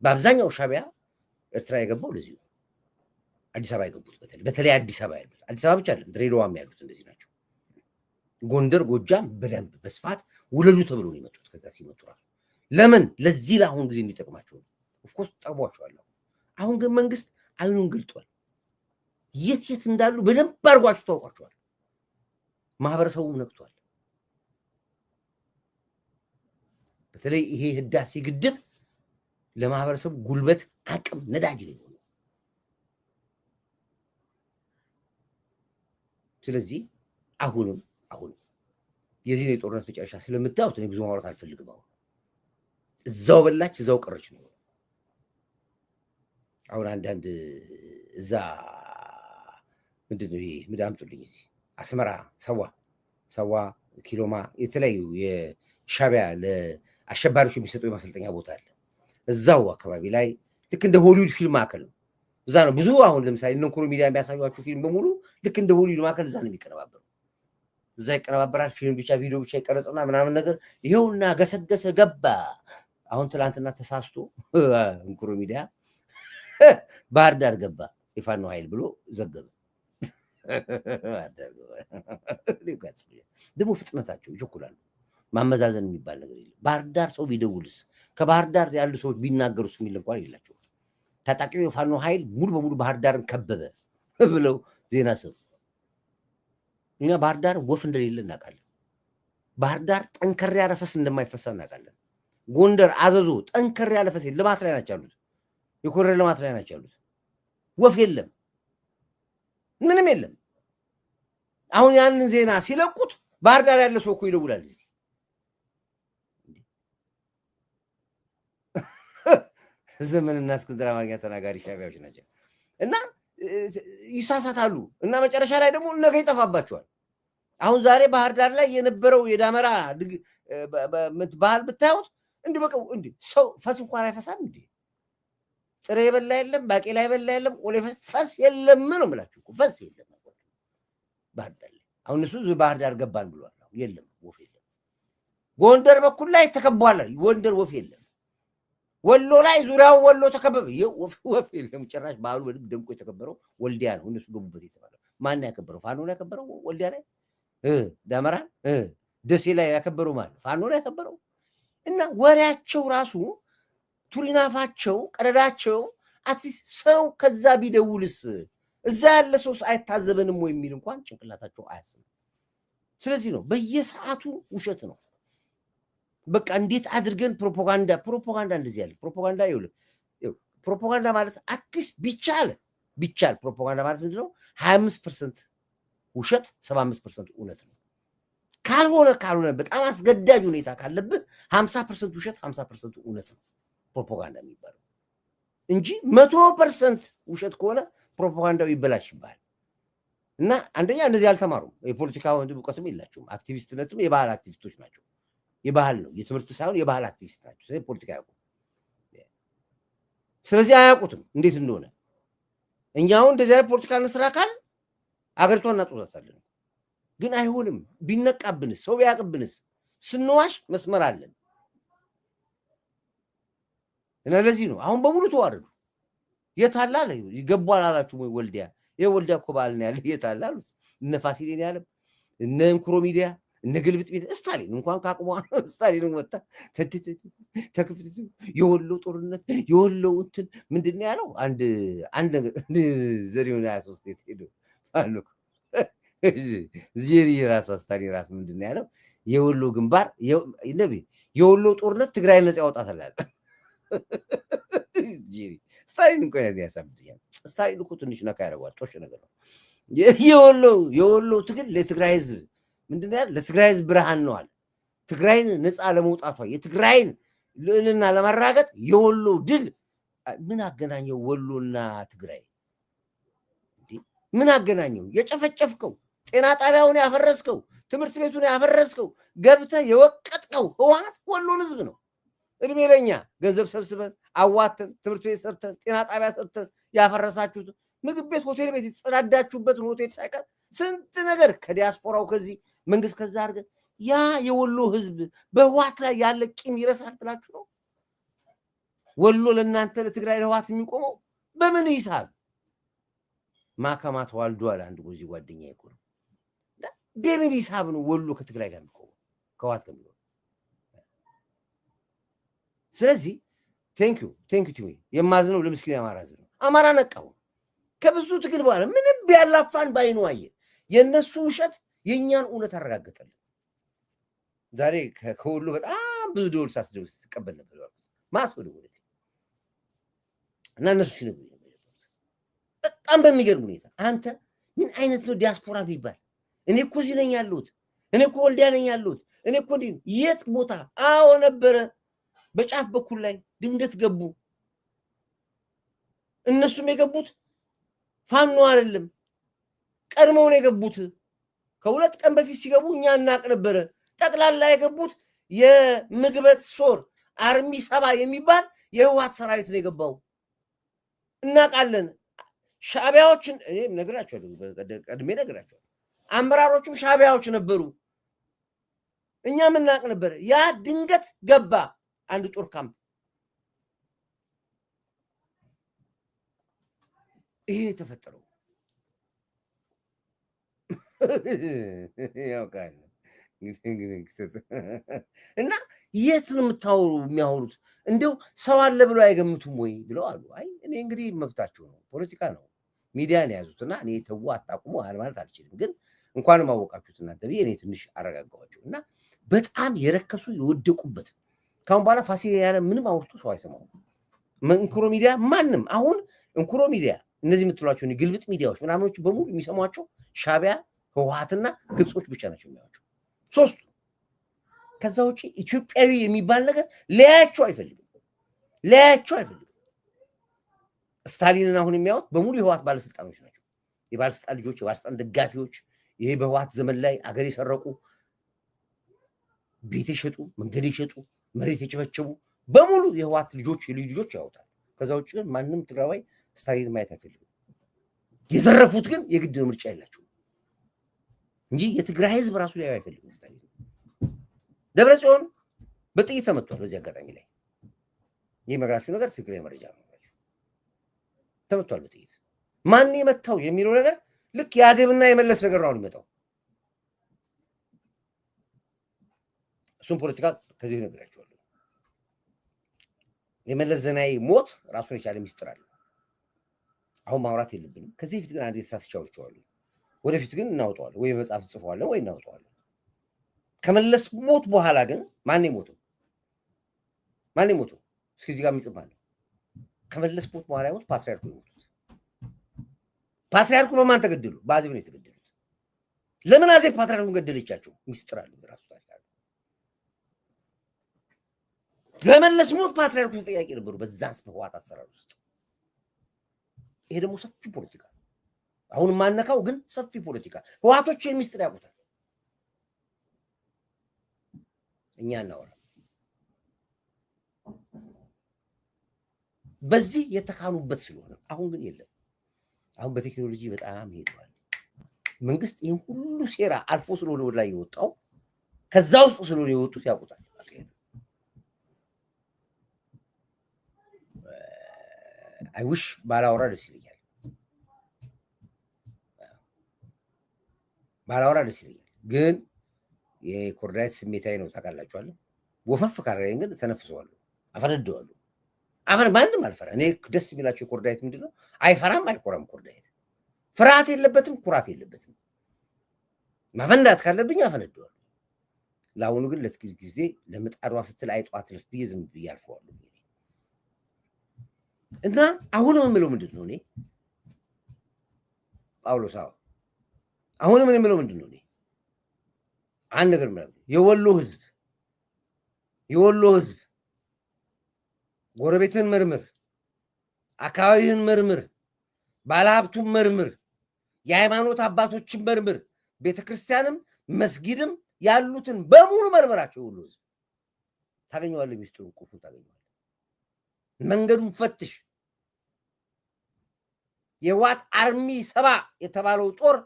በአብዛኛው ሻዕቢያ ኤርትራ የገባው ለዚህ ነው። አዲስ አበባ የገቡት በተለይ አዲስ አበባ ያሉት፣ አዲስ አበባ ብቻ አይደለም ድሬዳዋም ያሉት እንደዚህ ናቸው። ጎንደር፣ ጎጃም በደንብ በስፋት ውለዱ ተብሎ ነው የመጡት። ከዛ ሲመጡ ራሱ ለምን ለዚህ ለአሁን ጊዜ የሚጠቅማቸው ነው። ኦፍኮርስ ጠቅሟቸዋል። አሁን ግን መንግስት አይኑን ገልጧል። የት እንዳሉ በደንብ አድርጓቸው ታውቋቸዋል። ማህበረሰቡም ነቅቷል። በተለይ ይሄ ህዳሴ ግድብ ለማህበረሰቡ ጉልበት፣ አቅም፣ ነዳጅ ነው የሆነው። ስለዚህ አሁንም የዚህ የጦርነት መጨረሻ ስለምታዩት እኔ ብዙ ማውራት አልፈልግም። አሁን እዛው በላች እዛው ቀረች ነው። አሁን አንዳንድ እዛ ምንድን ነው ይሄ ምዳምጡልኝ እዚህ አስመራ፣ ሰዋ፣ ኪሎማ የተለያዩ የሻቢያ ለአሸባሪዎች የሚሰጠው የማሰልጠኛ ቦታ አለ። እዛው አካባቢ ላይ ልክ እንደ ሆሊውድ ፊልም ማዕከል ነው። እዛ ነው ብዙ አሁን ለምሳሌ እነ ኩሩ ሚዲያ የሚያሳዩአችሁ ፊልም በሙሉ ልክ እንደ ሆሊውድ ማዕከል እዛ ነው የሚቀነባበሩ። እዛ ይቀነባበራል። ፊልም ብቻ ቪዲዮ ብቻ ይቀረጽና ምናምን ነገር ይኸውና ገሰገሰ ገባ። አሁን ትላንትና ተሳስቶ ኩሩ ሚዲያ ባህር ዳር ገባ የፋኖ ኃይል ብሎ ዘገበ። ደግሞ ፍጥነታቸው ይቸኩላሉ። ማመዛዘን የሚባል ነገር የለም። ባህር ዳር ሰው ቢደውልስ ከባህር ዳር ያሉ ሰዎች ቢናገሩስ የሚል እንኳን የላቸው። ታጣቂው የፋኖ ኃይል ሙሉ በሙሉ ባህር ዳርን ከበበ ብለው ዜና ሰሩ። እኛ ባህር ዳር ወፍ እንደሌለ እናውቃለን። ባህር ዳር ጠንከር ያለ ፈስ እንደማይፈሳ እናውቃለን። ጎንደር፣ አዘዞ ጠንከር ያለ ፈስ ልማት ላይ ናቸው ያሉት። የኮሪደር ልማት ላይ ናቸው ያሉት። ወፍ የለም፣ ምንም የለም። አሁን ያንን ዜና ሲለቁት ባህር ዳር ያለ ሰው እኮ ይደውላል እዚህ ዘመንና እስክንድር አማርኛ ተናጋሪ ሻቢያዎች ናቸው እና ይሳሳታሉ። እና መጨረሻ ላይ ደግሞ ነገ ይጠፋባቸዋል። አሁን ዛሬ ባህር ዳር ላይ የነበረው የዳመራ ባህል ብታዩት እንዲህ በቃ እንዲህ ሰው ፈስ እንኳን አይፈሳም። እንዲህ ጥሬ የበላ የለም፣ ባቄላ የበላ የለም፣ ቆሌ ፈስ የለም ነው የምላችሁ እኮ ፈስ የለም ባህር ዳር ላይ። አሁን እሱ ባህር ዳር ገባን ብሏል። የለም ወፍ የለም። ጎንደር በኩል ላይ ተከቧል። ጎንደር ወፍ የለም። ወሎ ላይ ዙሪያው ወሎ ተከበበ። ወፍ የለም ጭራሽ። ባህሉ በደንብ ደምቆ የተከበረው ወልዲያ ነው። እነሱ ገቡበት የተባለው ማን ያከበረው? ፋኖ ነው ያከበረው። ወልዲያ ላይ ዳመራ ደሴ ላይ ያከበረው ማለት ፋኖ ነው ያከበረው። እና ወሬያቸው ራሱ ቱሪናፋቸው ቀረዳቸው አትሊስት ሰው ከዛ ቢደውልስ እዛ ያለ ሰው አይታዘበንም ወይ የሚል እንኳን ጭንቅላታቸው አያስብም። ስለዚህ ነው በየሰዓቱ ውሸት ነው። በቃ እንዴት አድርገን ፕሮፓጋንዳ እንደዚህ ያለ ፕሮፓጋንዳ ማለት አትሊስት ቢቻል ፕሮፓጋንዳ ማለት ምንድነው? 25% ውሸት 75% እውነት ነው። ካልሆነ በጣም አስገዳጅ ሁኔታ ካለብህ 50% ውሸት 50% እውነት ነው ፕሮፓጋንዳ የሚባለው እንጂ 100% ውሸት ከሆነ ፕሮፓጋንዳው ይበላሽብሃል። እና አንደኛ እነዚህ አልተማሩም፣ የፖለቲካ እውቀትም የላቸውም። አክቲቪስትነትም የባህል አክቲቪስቶች ናቸው። የባህል ነው የትምህርት ሳይሆን የባህል አክቲቪስት ናቸው። ስለዚህ ፖለቲካ አያውቁም። ስለዚህ አያውቁትም እንዴት እንደሆነ። እኛው እንደዚህ አይነት ፖለቲካ እንስራ ካል አገሪቷን እናጥፋታለን። ግን አይሆንም። ቢነቃብንስ ሰው ቢያውቅብንስ? ስንዋሽ መስመር አለን እና ለዚህ ነው አሁን በሙሉ ተዋረዱ። የት አለ አለ ይገባል አላችሁ ወይ? ወልዲያ የወልዲያ እኮ በዓል ነው ያለ። የት አለ አሉት። እነ ፋሲሌን ያለ እነ እንኩሮ ሚዲያ እነ ግልብጥ ቤት ስታሊን እንኳን ካቅሟ ስታሊን ወጣ ተክፍት የወሎ ጦርነት የወሎ እንትን ምንድን ነው ያለው? አንድ ዘሪሁን 23 የት ሄዶ አሉ ዜሪ ራሱ ስታሊን ራሱ ምንድን ነው ያለው? የወሎ ግንባር የወሎ ጦርነት ትግራይ ነፃ ያወጣታል አለ ዜሪ። ስታሊን እንኳን ያሳብኛል። ስታሊን እኮ ትንሽ ነካ ያደርገዋል። ጦሽ ነገር ነው። የወሎ ትግል ለትግራይ ህዝብ ምንድን ነው ያለ? ለትግራይ ህዝብ ብርሃን ነው አለ። ትግራይን ነፃ ለመውጣቷ የትግራይን ልዕልና ለማራገጥ የወሎ ድል ምን አገናኘው? ወሎና ትግራይ ምን አገናኘው? የጨፈጨፍከው፣ ጤና ጣቢያውን ያፈረስከው፣ ትምህርት ቤቱን ያፈረስከው፣ ገብተህ የወቀጥከው ህወሓት ወሎን ህዝብ ነው። እድሜ ለኛ ገንዘብ ሰብስበን አዋተን ትምህርት ቤት ሰርተን ጤና ጣቢያ ሰርተን ያፈረሳችሁት ምግብ ቤት፣ ሆቴል ቤት የተጸዳዳችሁበትን ሆቴል ሳይቀር ስንት ነገር ከዲያስፖራው ከዚህ መንግስት ከዛ አድርገን ያ የወሎ ህዝብ በህወሓት ላይ ያለ ቂም ይረሳል ብላችሁ ነው? ወሎ ለእናንተ ለትግራይ ለህወሓት የሚቆመው በምን ሂሳብ? ማከማ ተዋልዷል። አንድ ጎዚ ጓደኛ ይቆም በምን ሂሳብ ነው ወሎ ከትግራይ ጋር የሚቆመው ከህወሓት ጋር? ስለዚህ ቴንኪዩ ቲሚ የማዝነው ለምስኪኑ የአማራ ህዝብ ነው። አማራ ነቃው ከብዙ ትግል በኋላ ምንም ቢያላፋን ባይኑ አየ። የነሱ ውሸት የኛን እውነት አረጋገጠልን። ዛሬ ከወሎ በጣም ብዙ ደውል ሳስደውል ስቀበል ነበር ማስወደ እና እነሱ ሲነግሩ በጣም በሚገርም ሁኔታ አንተ ምን አይነት ነው ዲያስፖራ የሚባል? እኔ እኮ እዚህ ነኝ ያለሁት፣ እኔ እኮ ወልዲያ ነኝ ያለሁት፣ እኔ እኮ እንዲህ የት ቦታ? አዎ ነበረ በጫፍ በኩል ላይ ድንገት ገቡ። እነሱም የገቡት ፋኖ አይደለም፣ ቀድመው ነው የገቡት። ከሁለት ቀን በፊት ሲገቡ እኛ እናቅ ነበረ። ጠቅላላ የገቡት የምግበት ሶር አርሚ 7 የሚባል የህወሓት ሰራዊት ነው የገባው። እናቃለን። ሻዕቢያዎችን እኔ ነግራቸዋለሁ፣ ቀድሜ ነግራቸዋለሁ። አመራሮቹም ሻዕቢያዎች ነበሩ። እኛም እናቅ ነበረ። ያ ድንገት ገባ አንድ ጦር ካምፕ። ይሄን የተፈጠረው ያውቃል። እና የት ነው የሚያወሩት? እንደው ሰው አለ ብሎ አይገምቱም ወይ ብለው አሉ። አይ እኔ እንግዲህ መብታቸው ነው፣ ፖለቲካ ነው፣ ሚዲያን የያዙትና እኔ ተው አታቁሙ ማለት አልችልም። ግን እንኳንም አወቃችሁት እናንተ ብዬ እኔ ትንሽ አረጋጋኋቸው። እና በጣም የረከሱ የወደቁበት ካሁን በኋላ ፋሲል ያለ ምንም አውርቶ ሰው አይሰማውም። እንኩሮ ሚዲያ ማንም አሁን እንኩሮ ሚዲያ እነዚህ የምትሏቸው ግልብጥ ሚዲያዎች ምናምኖች በሙሉ የሚሰሟቸው ሻዕቢያ፣ ህወሓትና ግብጾች ብቻ ናቸው የሚያዩቸው ሶስቱ። ከዛ ውጪ ኢትዮጵያዊ የሚባል ነገር ሊያያቸው አይፈልግም። ስታሊንን አሁን የሚያዩት በሙሉ የህወሓት ባለስልጣኖች ናቸው። የባለስልጣን ልጆች፣ የባለስልጣን ደጋፊዎች፣ ይሄ በህወሓት ዘመን ላይ አገር የሰረቁ፣ ቤት የሸጡ፣ መንገድ የሸጡ፣ መሬት የጨበጨቡ በሙሉ የህወሓት ልጆች፣ የልጅ ልጆች ያወጣል። ከዛ ውጭ ግን ማንም ትግራዋይ ስታሊን ማየት አይፈልግም። የዘረፉት ግን የግድ ምርጫ የላቸው እንጂ የትግራይ ህዝብ ራሱ ላይ አይፈልግም ስታሊን። ደብረጽዮን በጥይት ተመቷል። በዚህ አጋጣሚ ላይ ይህ መግራችሁ ነገር ትክክለኛ መረጃ ነው። ተመቷል በጥይት። ማን የመታው የሚለው ነገር ልክ የአዜብና የመለስ ነገር ነው የሚመጣው። እሱም ፖለቲካ ከዚህ ነግራችኋለሁ። የመለስ ዜናዊ ሞት ራሱን የቻለ ሚስጥር አለ። አሁን ማውራት የለብንም። ከዚህ በፊት ግን አንድ የተሳስቻዎችዋለሁ። ወደፊት ግን እናውጣዋለን፣ ወይ መጽሐፍ ጽፈዋለን፣ ወይ እናውጣዋለን። ከመለስ ሞት በኋላ ግን ማን ሞተው? እስኪ እዚህ ጋር የሚጽፍ አለ። ከመለስ ሞት በኋላ ሞት ፓትሪያርኩ የሞቱት። ፓትሪያርኩ በማን ተገደሉ? በአዜብ ነው የተገደሉት። ለምን አዜብ ፓትሪያርኩን ገደለቻቸው? ሚስጥር አለ በራሱ ታሪክ አለ። ለመለስ ሞት ፓትሪያርኩ ተጠያቂ ነበሩ በዛንስ በህወሓት አሰራር ውስጥ። ይሄ ደግሞ ሰፊ ፖለቲካ አሁን ማነካው ግን ሰፊ ፖለቲካ። ህወሓቶች የሚስጥር ያውቁታል፣ እኛ እናወራ። በዚህ የተካኑበት ስለሆነ አሁን ግን የለም። አሁን በቴክኖሎጂ በጣም ሄዷል። መንግስት ይህን ሁሉ ሴራ አልፎ ስለሆነ ወደ ላይ የወጣው ከዛ ውስጥ ስለሆነ የወጡት ያውቁታል። አይውሽ ባላወራ ደስ ይለኛል፣ ግን የኮርዳይት ስሜታዊ ነው ታውቃላችኋለሁ። ወፈፍ ካረገኝ ግን ተነፍሰዋለሁ፣ አፈነደዋለሁ። ማንም አልፈራ። እኔ ደስ የሚላቸው የኮርዳይት ምንድነው? አይፈራም፣ አይኮራም። ኮርዳይት ፍርሃት የለበትም፣ ኩራት የለበትም። ማፈንዳት ካለብኝ አፈነደዋለሁ። ለአሁኑ ግን ጊዜ ለምጣዷ ስትል አይጧ ትለፍ ብዬ ዝም ብዬ አልፈዋለሁ። እና አሁን የምለው ምንድን ነው? እኔ ጳውሎስ አሁን ምን የምለው ምንድን ነው? እኔ አንድ ነገር ምናምን የወሎ ህዝብ ጎረቤትን መርምር፣ አካባቢህን መርምር፣ ባለሀብቱን መርምር፣ የሃይማኖት አባቶችን መርምር፣ ቤተክርስቲያንም መስጊድም ያሉትን በሙሉ መርምራቸው። የወሎ ህዝብ ታገኘዋለህ፣ ሚስጥሩን ቁልፉን ታገኘዋለህ። መንገዱን ፈትሽ። የህወሓት አርሚ 7 የተባለው ጦር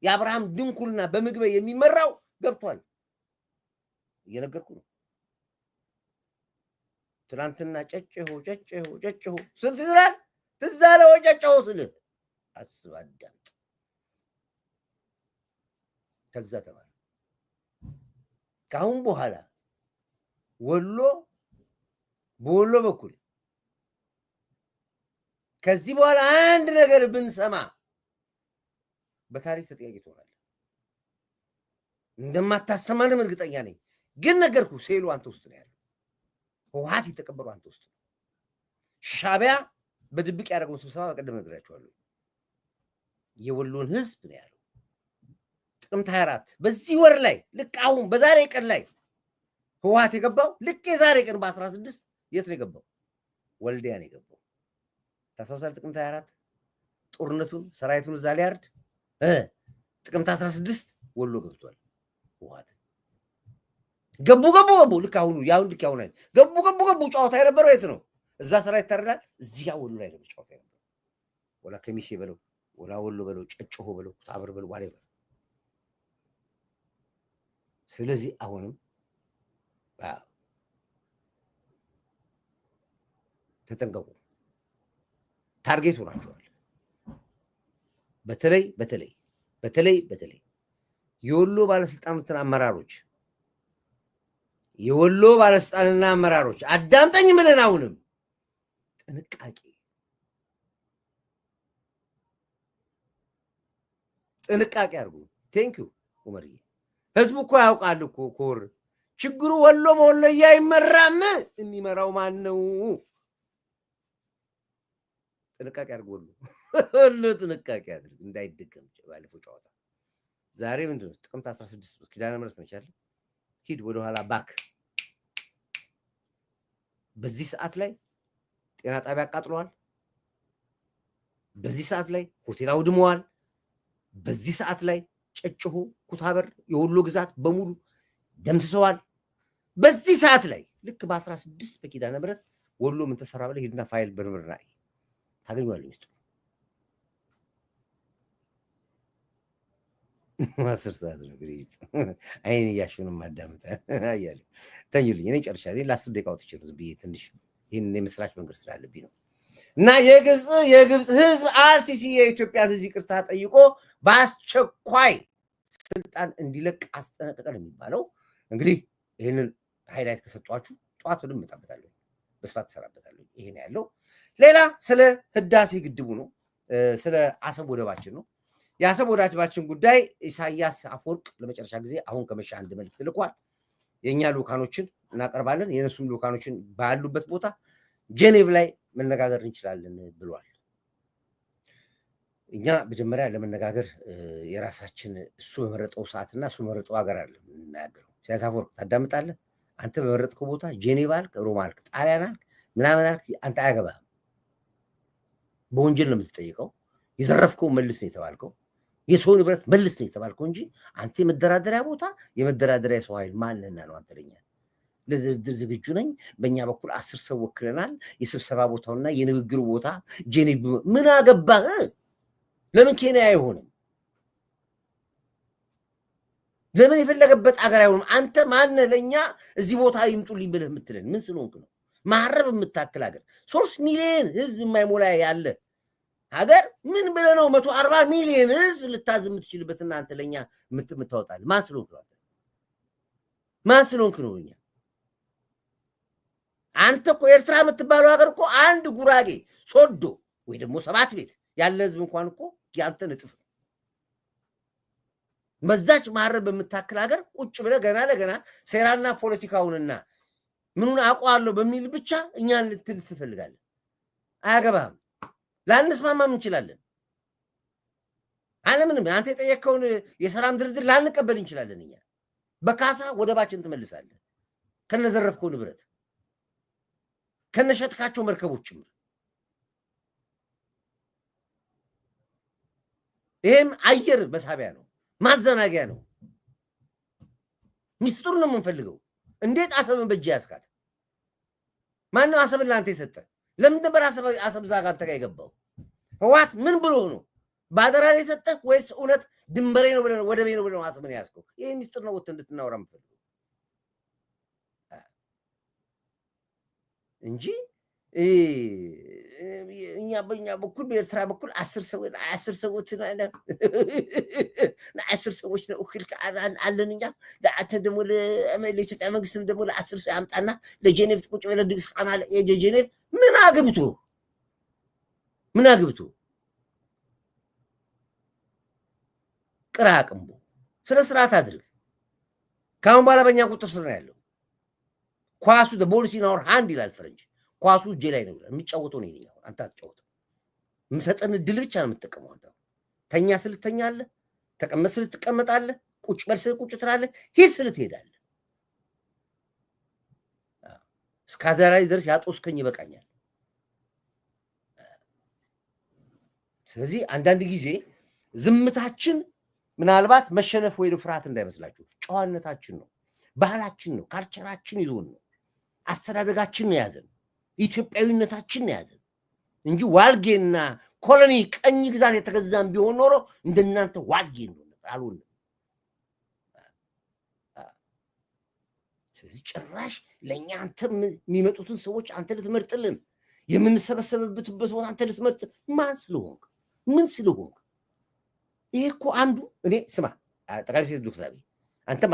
የአብርሃም ድንኩልና በምግበ የሚመራው ገብቷል። እየነገርኩ ነው። ትናንትና ጨጨሆ ስንት ይላል? ትዝ አለው ጨጨሆ ስልህ አስብ፣ አዳምጥ። ከዛ ተባለ ከአሁን በኋላ በወሎ በኩል ከዚህ በኋላ አንድ ነገር ብንሰማ በታሪክ ተጠያቂ ትሆናለህ። እንደማታሰማንም እርግጠኛ ነኝ። ግን ነገርኩ፣ ሴሉ አንተ ውስጥ ነው ያለው። ህወሓት የተቀበሩ አንተ ውስጥ ነው። ሻዕቢያ በድብቅ ያደረገውን ስብሰባ በቀደም ነግራቸዋለሁ። የወሎን ህዝብ ነው ያለው። ጥቅምት 24 በዚህ ወር ላይ ልክ አሁን በዛሬ ቀን ላይ ህወሓት የገባው ልክ የዛሬ ቀን በ16 የት ነው የገባው? ወልዲያ ነው የገባው። ታሳሳል ጥቅምት 24 ጦርነቱን ሰራዊቱን እዛ ሊያርድ ጥቅምት 16 ወሎ ገብቷል። ህወሓት ገቡ ልክ አሁኑ ገቡ ጨዋታ የነበረው የት ነው? እዛ ስራ ይታረዳል። እዚህ ጋር ወሎ ላይ ነው ጨዋታ የነበረው። ወላ ከሚሴ በለው ወላ ወሎ በለው ጨጨሆ በለው ታብር በለው ዋሌ በለው። ስለዚህ አሁንም ተጠንቀቁ፣ ታርጌት ሆናችኋል። በተለይ የወሎ ባለስልጣናትና አመራሮች አዳምጠኝ ምለን አሁንም ጥንቃቄ አድርጉ። ቴንኪዩ ኡመርዬ። ህዝቡ እኮ ያውቃል እኮ ኮር ችግሩ ወሎ በወሎያ አይመራም። የሚመራው ማን ነው? ጥንቃቄ አድርጉ። ወሎ ጥንቃቄ አድርጉ እንዳይደገም ባለፈው ጨዋታ። ዛሬ ምንድነው? ጥቅምት 16 ኪዳነ ምሕረት ነው ይቻላል። ሂድ ወደኋላ ባክ። በዚህ ሰዓት ላይ ጤና ጣቢያ አቃጥለዋል። በዚህ ሰዓት ላይ ሆቴል አውድመዋል። በዚህ ሰዓት ላይ ጨጨሆ፣ ኩታበር፣ የወሎ ግዛት በሙሉ ደምስሰዋል። በዚህ ሰዓት ላይ ልክ በ16 በኪዳነ ምሕረት ወሎ ምን ተሰራ ብለህ ሂድና ፋይል ብርብርና ታገኘዋለህ። ሚስጥሩ 10 ሰዓት ነው እንግዲህ አይን እያሹንም ማዳመጥ አያለሁ። ተኙልኝ። እኔ ጨርሻለሁ። ለ10 ደቂቃ ወጥቼ ነው ብዬ ትንሽ ይህን የምስራች መንገድ ስላለብኝ ነው። እና የግብፅ ህዝብ አልሲሲ የኢትዮጵያን ህዝብ ይቅርታ ጠይቆ በአስቸኳይ ስልጣን እንዲለቅ አስጠነቀቀን የሚባለው እንግዲህ ይህንን ሃይላይት ከሰጧችሁ ጠዋት ወደ እመጣበታለሁ፣ በስፋት ተሰራበታለሁ። ይሄን ያለው ሌላ ስለ ህዳሴ ግድቡ ነው፣ ስለ አሰብ ወደባችን ነው። የአሰብ ወደባችን ጉዳይ ኢሳያስ አፈወርቅ ለመጨረሻ ጊዜ አሁን ከመሻ አንድ መልዕክት ልኳል። የእኛ ልኡካኖችን እናቀርባለን፣ የእነሱም ልኡካኖችን ባሉበት ቦታ ጄኔቭ ላይ መነጋገር እንችላለን ብሏል። እኛ መጀመሪያ ለመነጋገር የራሳችን እሱ በመረጠው ሰዓትና እሱ በመረጠው ሀገር አለ የምንናገረው። ኢሳያስ አፈወርቅ ታዳምጣለህ? አንተ በመረጥከው ቦታ ጄኔቭ አልክ፣ ሮማ አልክ፣ ጣሊያን አልክ፣ ምናምን አልክ፣ አንተ አያገባህም። በወንጀል ነው የምትጠይቀው። የዘረፍከው መልስ ነው የተባልከው፣ የሰው ንብረት መልስ ነው የተባልከው እንጂ አንተ የመደራደሪያ ቦታ የመደራደሪያ ሰው ኃይል ማንና ነው? አንተ ለኛ ለድርድር ዝግጁ ነኝ፣ በእኛ በኩል 10 ሰው ወክለናል፣ የስብሰባ ቦታውና የንግግሩ ቦታ ጄኔቭ። ምን አገባህ? ለምን ኬንያ አይሆንም? ለምን የፈለገበት አገር አይሆንም? አንተ ማነህ ለእኛ እዚህ ቦታ ይምጡልኝ ብለህ የምትለን? ምን ስለሆንክ ነው? ማረብ የምታክል ሀገር 3 ሚሊዮን ህዝብ የማይሞላ ያለ ሀገር ምን ብለህ ነው 140 ሚሊዮን ህዝብ ልታዝ የምትችልበት? እናንተ ለእኛ የምታወጣል? ማን ስለሆንክ ነው? ማን ስለሆንክ ነው? እኛ አንተ እኮ ኤርትራ የምትባለው ሀገር እኮ አንድ ጉራጌ ሶዶ ወይ ደግሞ 7 ቤት ያለ ህዝብ እንኳን እኮ ያንተ ንጥፍ ነው። መዛች ማረብ በምታክል ሀገር ቁጭ ብለህ ገና ለገና ሴራና ፖለቲካውንና ምኑን አውቀዋለሁ በሚል ብቻ እኛን ልትል ትፈልጋለህ? አያገባህም። ላንስማማም እንችላለን። አለምንም አንተ የጠየቀውን የሰላም ድርድር ላንቀበል እንችላለን። እኛ በካሳ ወደባችን ትመልሳለህ፣ ከነዘረፍከው ንብረት ከነሸጥካቸው መርከቦች ጭምር። ይሄም አየር መሳቢያ ነው፣ ማዘናጊያ ነው። ሚስጥሩ ነው የምንፈልገው። እንዴት አሰብን በእጅ ያስካት? ማነው አሰብን ለአንተ የሰጠ? ለምን ነበር አሰብ ዛጋ አንተ ጋር የገባው? ህወሓት ምን ብሎ ነው? ባደራ ላይ የሰጠህ ወይስ እውነት ድንበሬ ነው ብለህ ወደቤ ነው ብለህ አሰብን ያስከው? ይሄ ሚስጥር ነው፣ ወጥተህ እንድትናወራ የምፈልገው እንጂ እኛ በእኛ በኩል በኤርትራ በኩል 10 ሰዎች ነው እክል አለን። እኛ ለአንተ ደግሞ ለኢትዮጵያ መንግስትም ደግሞ ለ10 ሰው ያምጣና ለጄኔቭ ቁጭ ብለህ ድግስ ቃና የጄኔቭ ምን አግብቶ ቅራ አቅምቦ ስነ ስርዓት አድርግ። ከአሁን በኋላ በእኛ ቁጥር ስር ነው ያለው። ኳሱ ቦልስ ኢን አወር ሃንድ ይላል ፈረንጅ። ኳሱ እጄ ላይ ነው የሚጫወተው ነው። አንተ አትጫወተው። የምሰጠን እድል ብቻ ነው የምትጠቀመው። አንተ ተኛ ስል ትተኛለህ፣ ተቀመጥ ስል ትቀመጣለህ፣ ቁጭ በል ስል ቁጭ ትላለህ፣ ሂድ ስል ትሄዳለህ። እስከዛሬ ድረስ ያጦስከኝ ይበቃኛል። ስለዚህ አንዳንድ ጊዜ ዝምታችን ምናልባት መሸነፍ ወይ ፍርሃት እንዳይመስላችሁ ጨዋነታችን ነው፣ ባህላችን ነው፣ ካልቸራችን ይዞን ነው፣ አስተዳደጋችን ነው ያዘን፣ ኢትዮጵያዊነታችን ነው ያዘን እንጂ ዋልጌና ኮሎኒ ቀኝ ግዛት የተገዛን ቢሆን ኖሮ እንደናንተ ዋልጌ ነው አልሆንም። ስለዚህ ጭራሽ ለእኛ አንተ የሚመጡትን ሰዎች አንተ ልትመርጥልን የምንሰበሰብበትን ቦታ አንተ ልትመርጥ ማን ስለሆንክ ምን ስለሆንክ? ይሄ እኮ አንዱ እኔ ስማ ጠቅላይ ሚኒስትር ዶክተር አብይ አንተም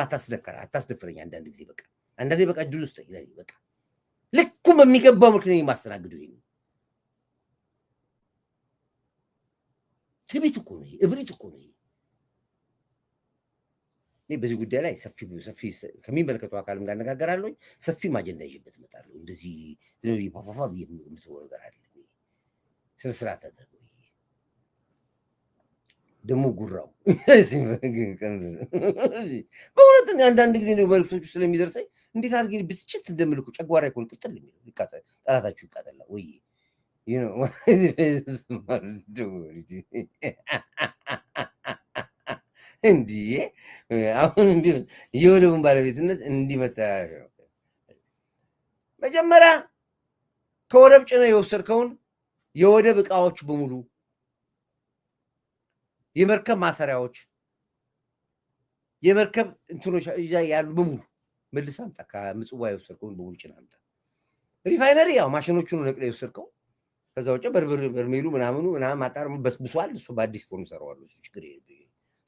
አታስደፍረኝ አንዳንድ ጊዜ በቃ አንዳንዴ በቃ ድል ውስጥ በቃ ልኩ በሚገባው ምክንያት የማስተናግደው ይሄ ትዕቢት እኮ ነው፣ እብሪት እኮ ነው። እኔ በዚህ ጉዳይ ላይ ሰፊ ከሚመለከተው አካልም ጋር እነጋገራለሁ። ሰፊም አጀንዳ ይዤበት እመጣለሁ። እንደዚህ ዝም ብዬ ፋፋፋ ብዬ የምትወው ነገር አለ። ስነ ስርዓት አድርገው ደግሞ ጉራው በእውነት አንዳንድ ጊዜ መልዕክቶቹ ስለሚደርሰኝ እንዴት አድርጌ ብስጭት እንደምልኩ ጨጓራ ይኮን ቅጥል የሚለው ጠላታችሁ ይቃጠላ ወይ እንዲህ አሁን እንዲህ የወደቡን ባለቤትነት እንዲህ መተላለፍ ነው። መጀመሪያ ከወደብ ጭነህ የወሰድከውን የወደብ ዕቃዎች በሙሉ የመርከብ ማሰሪያዎች የመርከብ እንትኖች ያሉ በሙሉ መልስ አምጣ። ከምጽዋ የወሰድከውን በሙሉ ጭነህ አምጣ። ሪፋይነሪ ያው ማሽኖቹን ነቅለህ የወሰድከው ከዛ ውጭ በርሜሉ ምናምኑ ምናምን ማጣር በስብሷል። እሱ በአዲስ ፎርም ሰራዋለሁ። እሱ ችግር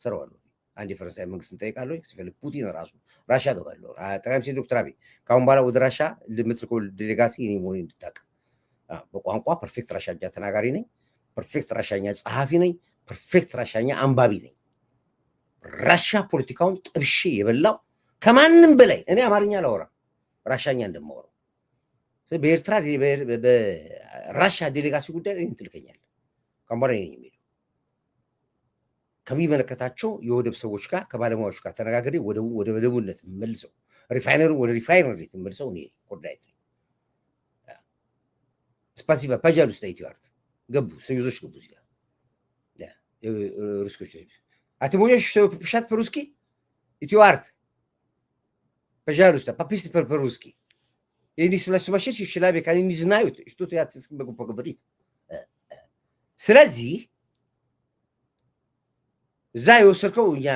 ሰራዋለሁ። አንድ የፈረንሳይ መንግስት እንጠይቃለሁ። ሲፈልግ ፑቲን ራሱ ራሻ ገባለሁ። ጠቅላይ ሚኒስትር ዶክተር አብይ ከአሁን በኋላ ወደ ራሻ የምትልከው ዴሌጋሲ እኔ መሆኔን እንድታውቅ። በቋንቋ ፐርፌክት ራሻኛ ተናጋሪ ነኝ። ፐርፌክት ራሻኛ ጸሐፊ ነኝ። ፐርፌክት ራሻኛ አንባቢ ነኝ። ራሻ ፖለቲካውን ጥብሼ የበላው ከማንም በላይ እኔ አማርኛ አላወራም፣ ራሻኛ እንደማወራው። በኤርትራ በራሻ ዴሌጋሲ ጉዳይ ላይ ትልከኛለህ። ከአሁን በኋላ ነኝ የሚሄደው ከሚመለከታቸው የወደብ ሰዎች ጋር ከባለሙያዎች ጋር ተነጋግሬ ወደ ወደቡነት መልሰው ሪፋይነሩ ወደ ሪፋይነሪ መልሰው እኔ ኮርዳይት ነኝ። ስፓሲቫ ፓጃል ውስጥ ኢትዮአርት ገቡ ሰዩዞች ገቡ እዚህ ጋር ሩስኮች a ty możesz pisać po ruski? Idioart. Пожалуйста, пописать по-русски. Если сумасшедший человек, они не знают, что я могу поговорить. ስለዚህ እዛ የወሰድከው እኛ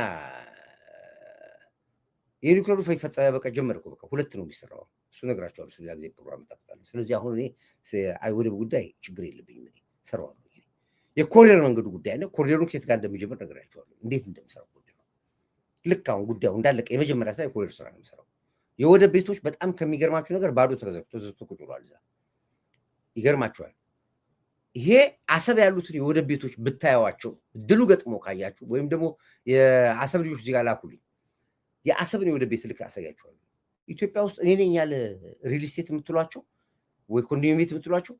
የኒውክሌሩ ፈይፈጣ በቃ ጀመርኩ። በቃ ሁለት ነው የሚሰራው። እሱ ነግራቸዋለሁ። ስለዚህ ጊዜ ፕሮግራም ታውቃለህ። ስለዚህ አሁን እኔ ወደብ ጉዳይ ችግር የለብኝም። እኔ ሰራዋለሁ። የኮሪደር መንገዱ ጉዳይ ነው። ኮሪደሩን ከየት ጋር እንደሚጀምር ነግራቸዋለሁ። እንዴት እንደሚሰራው ኮሪደሩ ልክ አሁን ጉዳዩ እንዳለቀ የመጀመሪያ ስራ የኮሪደር ስራ ነው የሚሰራው። የወደብ ቤቶች በጣም ከሚገርማችሁ ነገር ባዶ ተዘግቶ ቁጭ ብሏል። እዛ ይገርማችኋል። ይሄ አሰብ ያሉትን የወደብ ቤቶች ብታዩዋቸው ድሉ ገጥሞ ካያችሁ ወይም ደግሞ የአሰብ ልጆች እዚህ ጋር ላኩልኝ የአሰብን የወደብ ቤት ልክ አሳያችኋለሁ። ኢትዮጵያ ውስጥ እኔ ነኝ ያለ ሪል ስቴት የምትሏቸው ወይ ኮንዶሚኒየም ቤት የምትሏቸው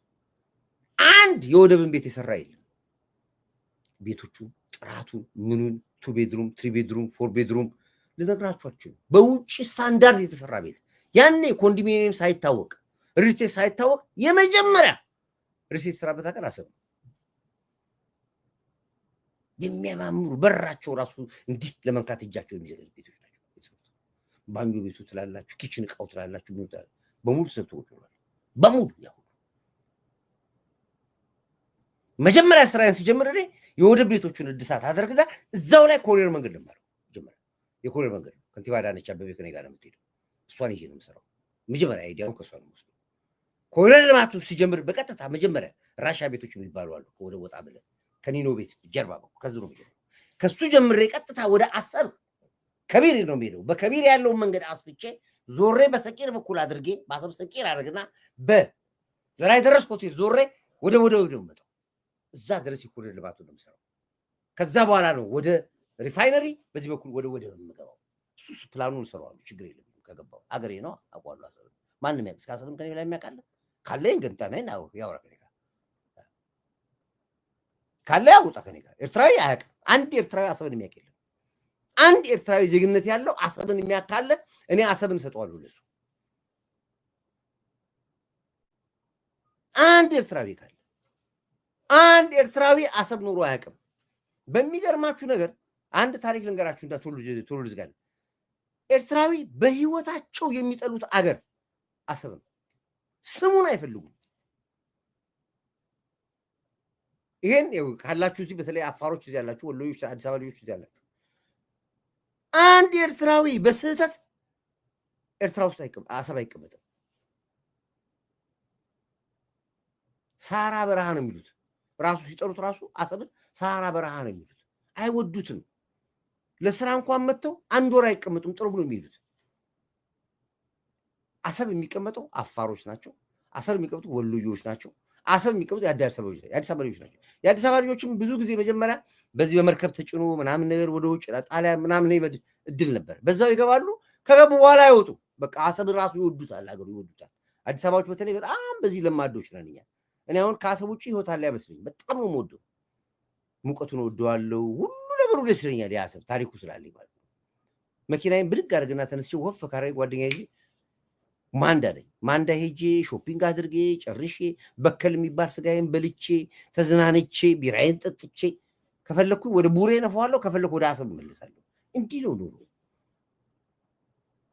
አንድ የወደብን ቤት የሰራ የለም። ቤቶቹ ጥራቱን ምኑን 2 ቤድሩም 3 ቤድሩም 4 ቤድሩም ልነግራችሁ በውጭ ስታንዳርድ የተሰራ ቤት ያኔ ኮንዶሚኒየም ሳይታወቅ ሪል ስቴት ሳይታወቅ የመጀመሪያ ሪል ስቴት የተሰራበት ሀገር አሰብ ነው። የሚያማምሩ በራቸው ራሱ እንዲህ ለመንካት እጃቸው የሚዘገዝ ቤቶች ናቸው። ባንጆ ቤቱ ትላላችሁ፣ ኪችን እቃው ትላላችሁ፣ በሙሉ ተሰጥቷል። በሙሉ ያው መጀመሪያ ስራዬን ሲጀምር እኔ የወደብ ቤቶቹን እድሳት አደርግና እዛው ላይ ኮሪደር መንገድ ልማር ጀመረ። የኮሪደር መንገድ ከንቲባ አዳነች አቤቤ ከኔ ጋር ነው የምትሄደው። እሷን ይዤ ነው የምሰራው። መጀመሪያ አይዲያውን ከእሷ ነው የምወስደው። ኮሪደር ልማቱ ሲጀምር በቀጥታ መጀመሪያ ራሻ ቤቶች የሚባሉ አሉ። ወደ ወጣ ብለን ከኒኖ ቤት ጀርባ በኩል ከዝሮ ከሱ ጀምሬ ቀጥታ ወደ አሰብ ከቢር ነው የሚሄደው። በከቢር ያለውን መንገድ አስፍቼ ዞሬ በሰቂር በኩል አድርጌ በአሰብ ሰቂር አድርግና በዘራይ ደረስ ሆቴል ዞሬ ወደ መጣው እዛ ድረስ የኮሪደር ልማቱ ነው የሚሰራው። ከዛ በኋላ ነው ወደ ሪፋይነሪ በዚህ በኩል ወደ የምገባው። እሱ ፕላኑን ሰራዋል። ችግር የለም። ከገባው አገሬ ነው አቋሉ አሰብ ማንም ያውቅ እስካሰብም ከኔ ላይ የሚያውቃለ ካለኝ ገንጣ ነኝ ነው ያወራ ከኔ ጋር ካለ ያውጣ ከኔ ጋር። ኤርትራዊ አያውቅም። አንድ ኤርትራዊ አሰብን የሚያውቅ የለም። አንድ ኤርትራዊ ዜግነት ያለው አሰብን የሚያውቅ ካለ እኔ አሰብን ሰጠዋለሁ ለሱ። አንድ ኤርትራዊ ካለ አንድ ኤርትራዊ አሰብ ኑሮ አያውቅም። በሚገርማችሁ ነገር አንድ ታሪክ ልንገራችሁ እንዳ ቶሎ ልዝጋል። ኤርትራዊ በህይወታቸው የሚጠሉት አገር አሰብ ነው። ስሙን አይፈልጉም። ይሄን ካላችሁ እዚህ በተለይ አፋሮች እዚህ ያላችሁ፣ ወሎዮች፣ አዲስ አበባ ልጆች እዚህ ያላችሁ አንድ ኤርትራዊ በስህተት ኤርትራ ውስጥ አሰብ አይቀመጥም። ሳራ በረሃ ነው የሚሉት። ራሱ ሲጠሩት ራሱ አሰብን ሳራ በረሃ ነው የሚሉት። አይወዱትም። ለስራ እንኳን መጥተው አንድ ወር አይቀመጡም። ጥሩ ብሎ የሚሉት አሰብ የሚቀመጠው አፋሮች ናቸው። አሰብ የሚቀመጡ ወሎዮች ናቸው። አሰብ የሚቀመጡ የአዲስ አበባ ልጆች ናቸው። የአዲስ አበባ ልጆችም ብዙ ጊዜ መጀመሪያ በዚህ በመርከብ ተጭኖ ምናምን ነገር ወደ ውጭ ጣሊያን ምናምን እድል ነበር። በዛው ይገባሉ። ከገቡ በኋላ አይወጡ። በቃ አሰብን ራሱ ይወዱታል፣ አገሩ ይወዱታል። አዲስ አበባዎች በተለይ በጣም በዚህ ለማዶች ነን እኛ። እኔ አሁን ከአሰብ ውጭ ህይወት አለ አይመስለኝም። በጣም ነው የምወደው። ሙቀቱን ወደዋለሁ። ሁሉ ነገሩ ደስ ይለኛል። የአሰብ ታሪኩ ስላለኝ ማለት ነው። መኪናዬን ብድግ አድርግና ተነስቼ ወፍ ካራይ ጓደኛ ይዤ ማንዳ ነኝ። ማንዳ ሄጄ ሾፒንግ አድርጌ ጨርሼ በከል የሚባል ስጋዬን በልቼ ተዝናንቼ ቢራዬን ጠጥቼ ከፈለኩ ወደ ቡሬ ነፋዋለሁ፣ ከፈለኩ ወደ አሰብ እመልሳለሁ። እንዲህ ነው ኑሮ።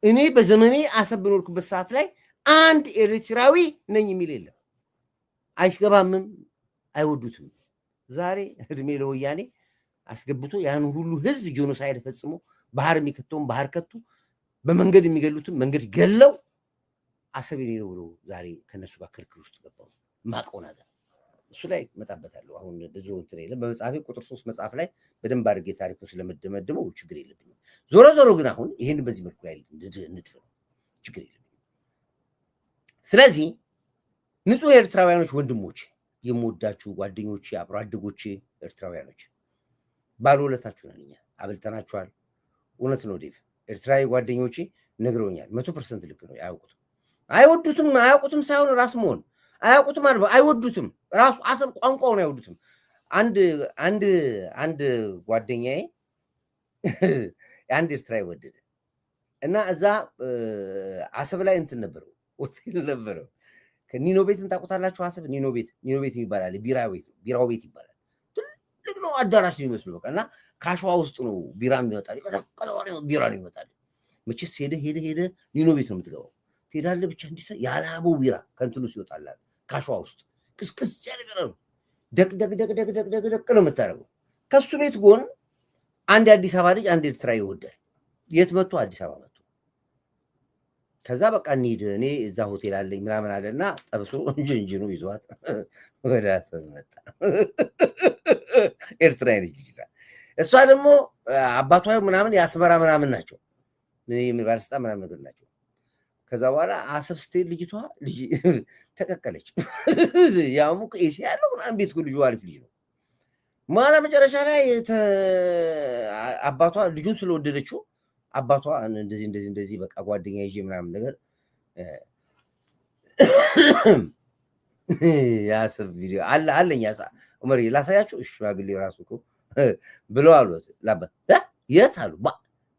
እኔ በዘመኔ አሰብ በኖርኩበት ሰዓት ላይ አንድ ኤርትራዊ ነኝ የሚል የለም። አይገባምም፣ አይወዱትም። ዛሬ እድሜ ለወያኔ አስገብቶ ያን ሁሉ ህዝብ ጄኖሳይድ ፈጽሞ ባህር የሚከተውን ባህር ከቱ፣ በመንገድ የሚገሉትን መንገድ ገለው አሰብ የኔ ነው ብሎ ዛሬ ከነሱ ጋር ክርክር ውስጥ ገባው። ማቀው ነገር እሱ ላይ መጣበታለሁ። አሁን ብዙ እንትን የለም። በመጽሐፌ ቁጥር 3 መጽሐፍ ላይ በደንብ አድርጌ ታሪኩ ስለመደመደመው ችግር የለብኝም። ዞሮ ዞሮ ግን አሁን ይሄን በዚህ መልኩ ላይ ንድፍ ነው፣ ችግር የለብኝም። ስለዚህ ንጹህ ኤርትራውያኖች ወንድሞች፣ የምወዳችሁ ጓደኞቼ፣ አብሮ አደጎቼ ኤርትራውያኖች ባለውለታችሁ ነን እኛ። አብልተናችኋል። እውነት ነው ዴቭ። ኤርትራዊ ጓደኞቼ ነግረውኛል። 100% ልክ ነው። አይወዱትም። አያውቁትም ሳይሆን ራስ መሆን አያውቁትም ማለት አይወዱትም። ራሱ አሰብ ቋንቋውን አይወዱትም። አንድ ጓደኛዬ አንድ ኤርትራዊ ወደደ እና እዛ አሰብ ላይ እንትን ነበረው፣ ሆቴል ነበረው። ከኒኖ ቤትን ታውቁታላችሁ? አሰብ ኒኖ ቤት ይባላል። ቢራው ቤት ይባላል። ትልቅ ነው፣ አዳራሽ ነው የሚመስለው። በቃ እና ካሸዋ ውስጥ ነው ቢራ የሚወጣል። ቢራ ነው ይመጣል። መቼስ ሄደ ኒኖ ቤት ነው የምትገባው። ትሄዳለህ ብቻ እንዲህ ያላበው ቢራ ከእንትኑ ሲወጣላል ካሸዋ ውስጥ ቅስቅስ ያለ ቢራ ነው። ደቅ ነው የምታደርገው። ከሱ ቤት ጎን አንድ የአዲስ አበባ ልጅ አንድ ኤርትራ ይወዳል። የት መጥቶ? አዲስ አበባ መጥቶ። ከዛ በቃ እንሂድ እኔ እዛ ሆቴል አለኝ ምናምን አለና ጠብሶ እንጅኑ ይዟት ወደ አሰብ መጣ። ኤርትራ ልጅ ይዛ እሷ ደግሞ አባቷ ምናምን የአስመራ ምናምን ናቸው፣ ባለስልጣን ምናምን ነገር ናቸው። ከዛ በኋላ አሰብ ስትሄድ ልጅቷ ተቀቀለች። ያሙ ኤሲ ያለው ምናምን ቤት ልጁ አሪፍ ልጅ ነው። ማላ መጨረሻ ላይ አባቷ ልጁን ስለወደደችው አባቷ እንደዚህ በቃ ጓደኛ ይዤ ምናምን ነገር የአሰብ ቪዲዮ አለኝ ዑመር ላሳያችሁ። እሺ ሽማግሌ ራሱ እኮ ብለው አሉት። የት አሉ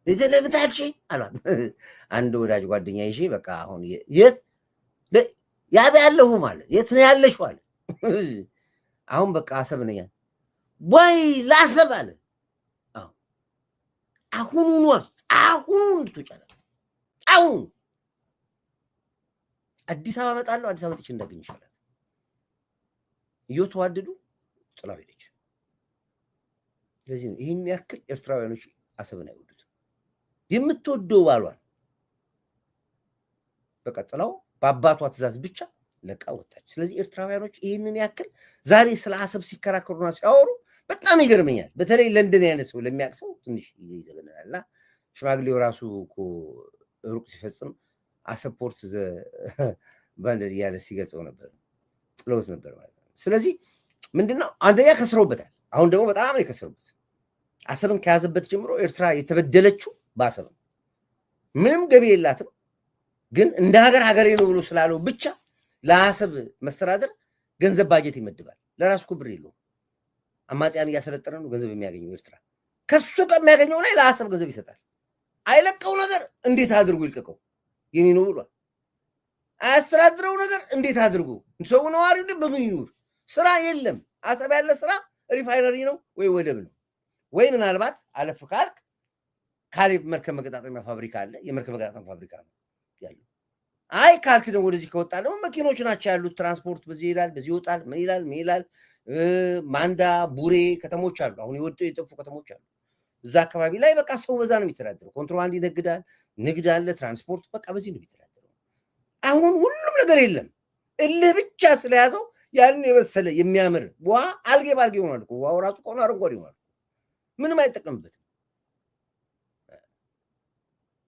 ለምታልሽ አሏት። አንድ ወዳጅ ጓደኛ ይዤ በቃ አሁን የት ያብ ያለሁ ማለት የት ነው ያለሽው አለ። አሁን በቃ አሰብ ነኝ ወይ ላሰብ አለ። አሁኑኑ እንድትወጫለ አሁን አዲስ አበባ እመጣለሁ፣ አዲስ አበባ ጥቼ እንዳገኝ ይሻላል። እየተዋደዱ ጥላው ሄደች። ስለዚህ ይህን ያክል ኤርትራውያኖች አሰብን አይወዱትም። የምትወደው ባሏን በቃ ጥላው በአባቷ ትእዛዝ ብቻ ለቃ ወጣች። ስለዚህ ኤርትራውያኖች ይህንን ያክል ዛሬ ስለ አሰብ ሲከራከሩና ሲያወሩ በጣም ይገርመኛል። በተለይ ለንደን ያለ ሰው ለሚያውቅ ሰው ትንሽ ይዘገናል። እና ሽማግሌው ራሱ እኮ ሩቅ ሲፈጽም አሰብ ፖርት ባንደር እያለ ሲገልጸው ነበር፣ ጥለውት ነበር ማለት ነው። ስለዚህ ምንድነው አንደኛ ከስረውበታል። አሁን ደግሞ በጣም ነው የከሰሩበት። አሰብን ከያዘበት ጀምሮ ኤርትራ የተበደለችው በአሰብ ነው። ምንም ገቢ የላትም፣ ግን እንደ ሀገሬ ነው ብሎ ስላለው ብቻ ለአሰብ መስተዳደር ገንዘብ ባጀት ይመድባል። ለራሱ እኮ ብር የለውም። አማጽያን እያሰለጠነ ነው ገንዘብ የሚያገኘው ኤርትራ። ከሱ ከሚያገኘው ላይ ለአሰብ ገንዘብ ይሰጣል። አይለቀው ነገር እንዴት አድርጎ ይልቀቀው? የኔ ነው ብሏል። አያስተዳድረው ነገር እንዴት አድርጎ ሰው ነዋሪው በምን ይኑር? ስራ የለም። አሰብ ያለ ስራ ሪፋይነሪ ነው ወይ ወደብ ነው። ወይ ምናልባት አለፍ ካልክ ካሌብ መርከብ መገጣጠሚያ ፋብሪካ አለ፣ የመርከብ መገጣጠሚያ ፋብሪካ ነው ያለው። አይ ካልክ ደግሞ ወደዚህ ከወጣ ደግሞ መኪኖች ናቸው ያሉት፣ ትራንስፖርት በዚህ ይላል፣ በዚህ ይወጣል፣ ምን ይላል። ማንዳ ቡሬ ከተሞች አሉ፣ አሁን የወጡ የጠፉ ከተሞች አሉ። እዛ አካባቢ ላይ በቃ ሰው በዛ ነው የሚተዳደረው። ኮንትሮባንድ ይነግዳል፣ ንግድ አለ፣ ትራንስፖርት በቃ በዚህ ነው የሚተዳደረው። አሁን ሁሉም ነገር የለም፣ እልህ ብቻ ስለያዘው ያንን የመሰለ የሚያምር ውሃ አልጌ ባልጌ ሆኗል። ውሃው ራሱ ከሆነ አረንጓዴ ሆኗል፣ ምንም አይጠቀምበትም።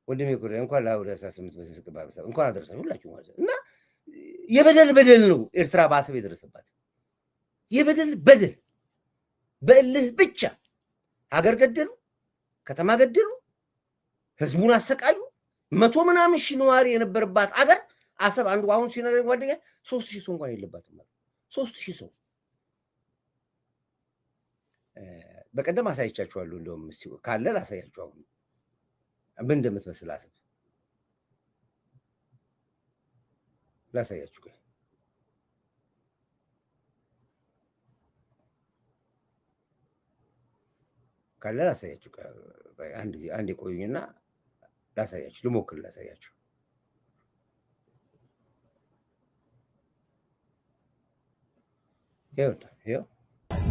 ወንድሜ ኩሬ እንኳን ለአውደ 18 በስብስብ እንኳን አደረሳችሁ ሁላችሁ ማለት እና የበደል ነው ኤርትራ በአሰብ የደረሰባት በደል በእልህ ብቻ ሀገር ገደሉ፣ ከተማ ገደሉ፣ ህዝቡን አሰቃዩ። 100 ምናምን ሺህ ነዋሪ የነበረባት አገር አሰብ አንዱ አሁን ሲነገረኝ ጓደኛ 3000 ሰው እንኳን የለባትም ማለት 3000 ሰው። በቀደም አሳይቻችኋለሁ፣ እንደውም ካለ ላሳያችሁ አሁን ምን እንደምትመስል አሰብ ላሳያችሁ። ካለ ላሳያችሁ። አንድ ቆዩኝና ላሳያችሁ፣ ልሞክር ላሳያችሁ። ይኸው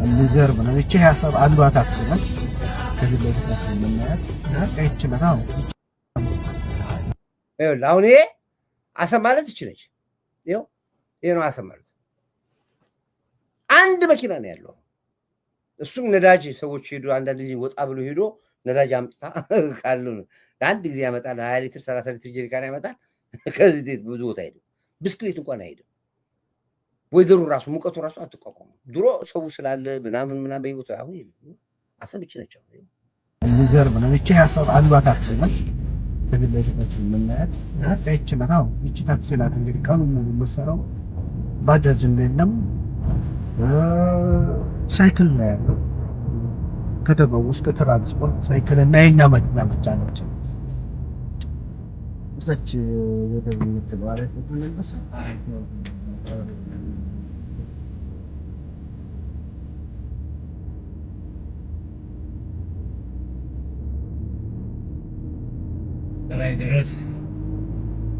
የሚገርም ነው። ይቺ ሀሳብ አንዷ ታክሲ ነች። ከፊት ለፊታችን የምናያት ይችላል። አሁን ይሄ አሰብ ማለት ይችለች። ይሄ ነው አሰብ ማለት። አንድ መኪና ነው ያለው። እሱም ነዳጅ ሰዎች ሄዱ፣ አንዳንድ ጊዜ ወጣ ብሎ ሄዶ ነዳጅ አምጥታ ካሉ ለአንድ ጊዜ ያመጣል። 20 ሊትር 30 ሊትር ጀሪካን ያመጣል። ከዚህ ብዙ ቦታ ሄዱ። ብስክሌት እንኳን አይሄድም። ወይዘሩ ራሱ ሙቀቱ ራሱ አትቋቋሙ። ድሮ ሰው ስላለ ምናምን በህይወቱ አሁን አሰብ ይችለች። የሚገርም ነው። ይቺ ሀሳብ አንዷ ታክሲ ነች። ከፊት ለፊታችን የምናያት ይችላል። ይቺ ታክሲ ናት። እንግዲህ ቀኑን ሙሉ የምትሰራው ባጃጅ የለም፣ ሳይክል ነው ያለው። ከተማ ውስጥ ትራንስፖርት ሳይክል እና የኛ መኪና ብቻ ነች። እዛች ወደ ምትለው አለ ተመለሰ።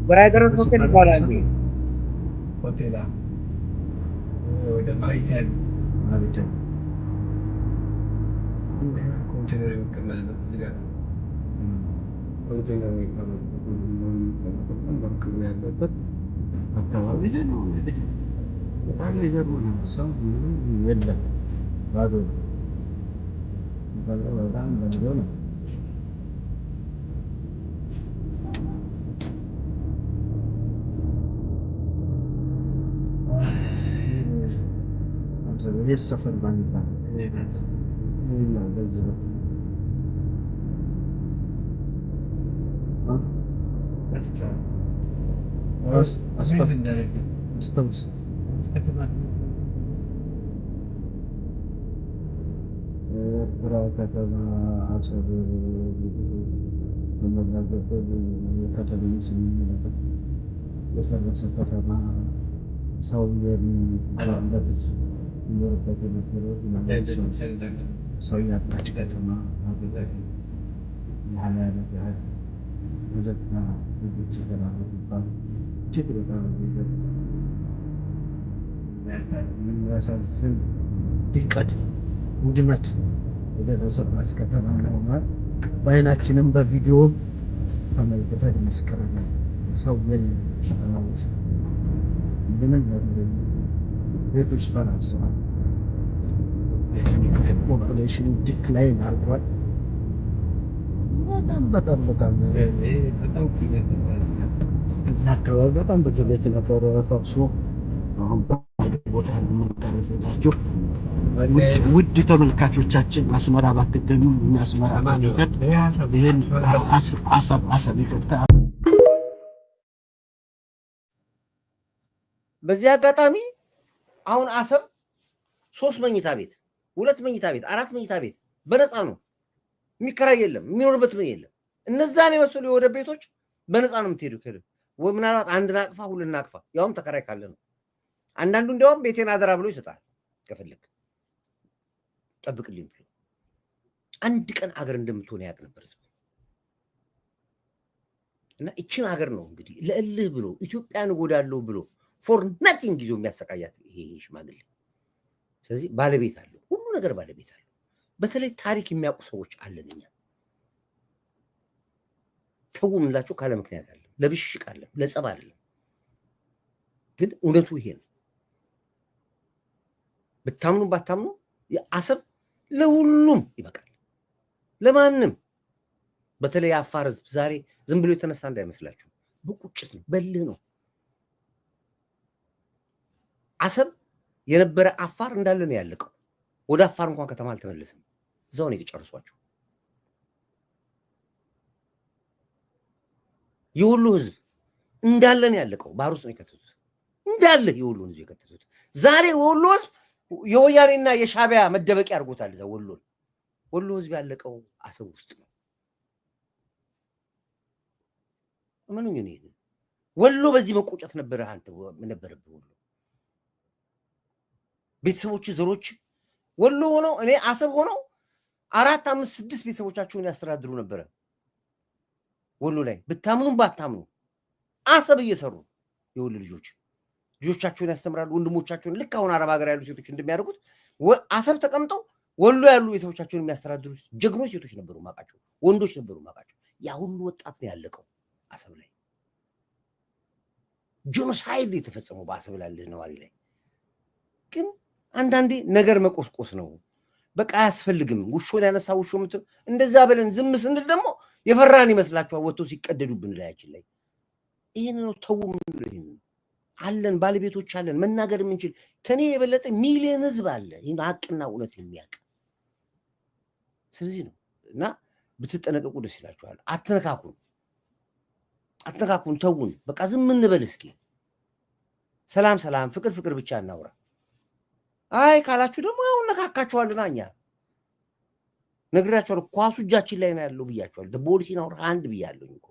በራይደር ሆቴል ይባላል። ሆቴል ወደ ማይተን ማለት ነው። ኮንቴነር ይቀመጣል ይላል። ኮንቴነር ያለበት አካባቢ ነው። በጣም ይገርም ሰው የለም፣ ባዶ ነው። በጣም ባዶ ነው። ይህ ሰፈር ባንባል ከተማ አሰብ የፈረሰ ከተማ ሰው የሚኖርበት የነበረው ሰው ያጣች ከተማ ያህል ዘጠና ልጆች ይባል እጅግ በጣም የሚያሳዝን ድቀት ውድመት የደረሰባት ከተማ ነው። በዓይናችንም በቪዲዮም ተመልክተን መስከረም ሰው ምንም ቤቶች ፈራርሰዋል። ፖፑሌሽን ዲክላይን አድርጓል። በጣም እዛ አካባቢ በጣም ብዙ ቤት ነበረ ፈርሶ አሁን ቦታ የምንቀርብላችሁ ውድ ተመልካቾቻችን አስመራ ባትገኙ የሚያስመራ ነገር ይህን አሰብ ይቅርታ። በዚህ አጋጣሚ አሁን አሰብ 3 መኝታ ቤት፣ 2 መኝታ ቤት፣ 4 መኝታ ቤት በነፃ ነው። የሚከራይ የለም፣ የሚኖርበት ምን የለም። እነዛን የመሰሉ የወደብ ቤቶች በነፃ ነው የምትሄዱ። ወይ ምናልባት አንድ ናቅፋ 2 ናቅፋ ያውም ተከራይ ካለ ነው። አንዳንዱ እንዲያውም ቤቴን አደራ ብሎ ይሰጣል። ከፈለክ ጠብቅልኝ ብሎ አንድ ቀን አገር እንደምትሆን ያውቅ ነበር ህዝቡ። እና እችን ሀገር ነው እንግዲህ ለእልህ ብሎ ኢትዮጵያን እጎዳለሁ ብሎ ፎር ናቲንግ ይዞ የሚያሰቃያት ይሄ ሽማግሌ። ስለዚህ ባለቤት አለው፣ ሁሉ ነገር ባለቤት አለው። በተለይ ታሪክ የሚያውቁ ሰዎች አለን እኛ። ተው የምንላቸው ካለ ምክንያት አለ፣ ለብሽሽቅ አለ፣ ለጸብ አይደለም። ግን እውነቱ ይሄ ነው። ብታምኑ ባታምኑ አሰብ ለሁሉም ይበቃል፣ ለማንም። በተለይ የአፋር ህዝብ ዛሬ ዝም ብሎ የተነሳ እንዳይመስላችሁ፣ በቁጭት ነው፣ በልህ ነው። አሰብ የነበረ አፋር እንዳለ ነው ያለቀው። ወደ አፋር እንኳን ከተማ አልተመለስም፣ እዛው ነው የጨረሷቸው። የወሎ ህዝብ እንዳለ ነው ያለቀው፣ ባህር ውስጥ ነው የከተቱት እንዳለ የወሎን ህዝብ የከተቱት። ዛሬ የወሎ ህዝብ የወያኔና የሻቢያ መደበቂያ አድርጎታል። እዛ ወሎ ህዝብ ያለቀው አሰብ ውስጥ ነው። ምኑኝ ነው ወሎ በዚህ መቆጨት ነበረ አንተ ነበረብህ። ወሎ ቤተሰቦች ዘሮች ወሎ ሆነው እኔ አሰብ ሆነው 4 5 6 ቤተሰቦቻቸውን ያስተዳድሩ ነበረ ወሎ ላይ። ብታምኑም ባታምኑ አሰብ እየሰሩ የወሎ ልጆቻቸውን ያስተምራሉ፣ ወንድሞቻቸውን ልክ አሁን አረብ ሀገር ያሉ ሴቶች እንደሚያደርጉት አሰብ ተቀምጠው ወሎ ያሉ ቤተሰቦቻቸውን የሚያስተዳድሩ ጀግኖች ሴቶች ነበሩ ማቃቸው፣ ወንዶች ነበሩ ማቃቸው። ያ ሁሉ ወጣት ነው ያለቀው አሰብ ላይ። ጄኖሳይድ የተፈጸመው በአሰብ ላለ ነዋሪ ላይ። ግን አንዳንዴ ነገር መቆስቆስ ነው በቃ አያስፈልግም። ውሾን ያነሳ ውሾ ምት እንደዛ ብለን ዝም ስንል ደግሞ የፈራን ይመስላችኋል። ወጥቶ ሲቀደዱብን ላያችን ላይ ይሄን ነው ተው ምንለው። ይሄን አለን ባለቤቶች አለን መናገር የምንችል ከኔ የበለጠ ሚሊዮን ህዝብ አለ ይሄን ሀቅና እውነት የሚያውቅ። ስለዚህ ነው እና ብትጠነቀቁ ደስ ይላችኋል። አትነካኩን፣ ተውን፣ በቃ ዝም እንበል እስኪ። ሰላም ፍቅር ብቻ እናውራ። አይ ካላችሁ ደግሞ ያው ነካካችኋልና እኛ ነግራችኋለሁ። ኳሱ እጃችን ላይ ነው ያለው ብያችኋለሁ። ቦሊሲን አውራ አንድ ብያለሁ እኮ።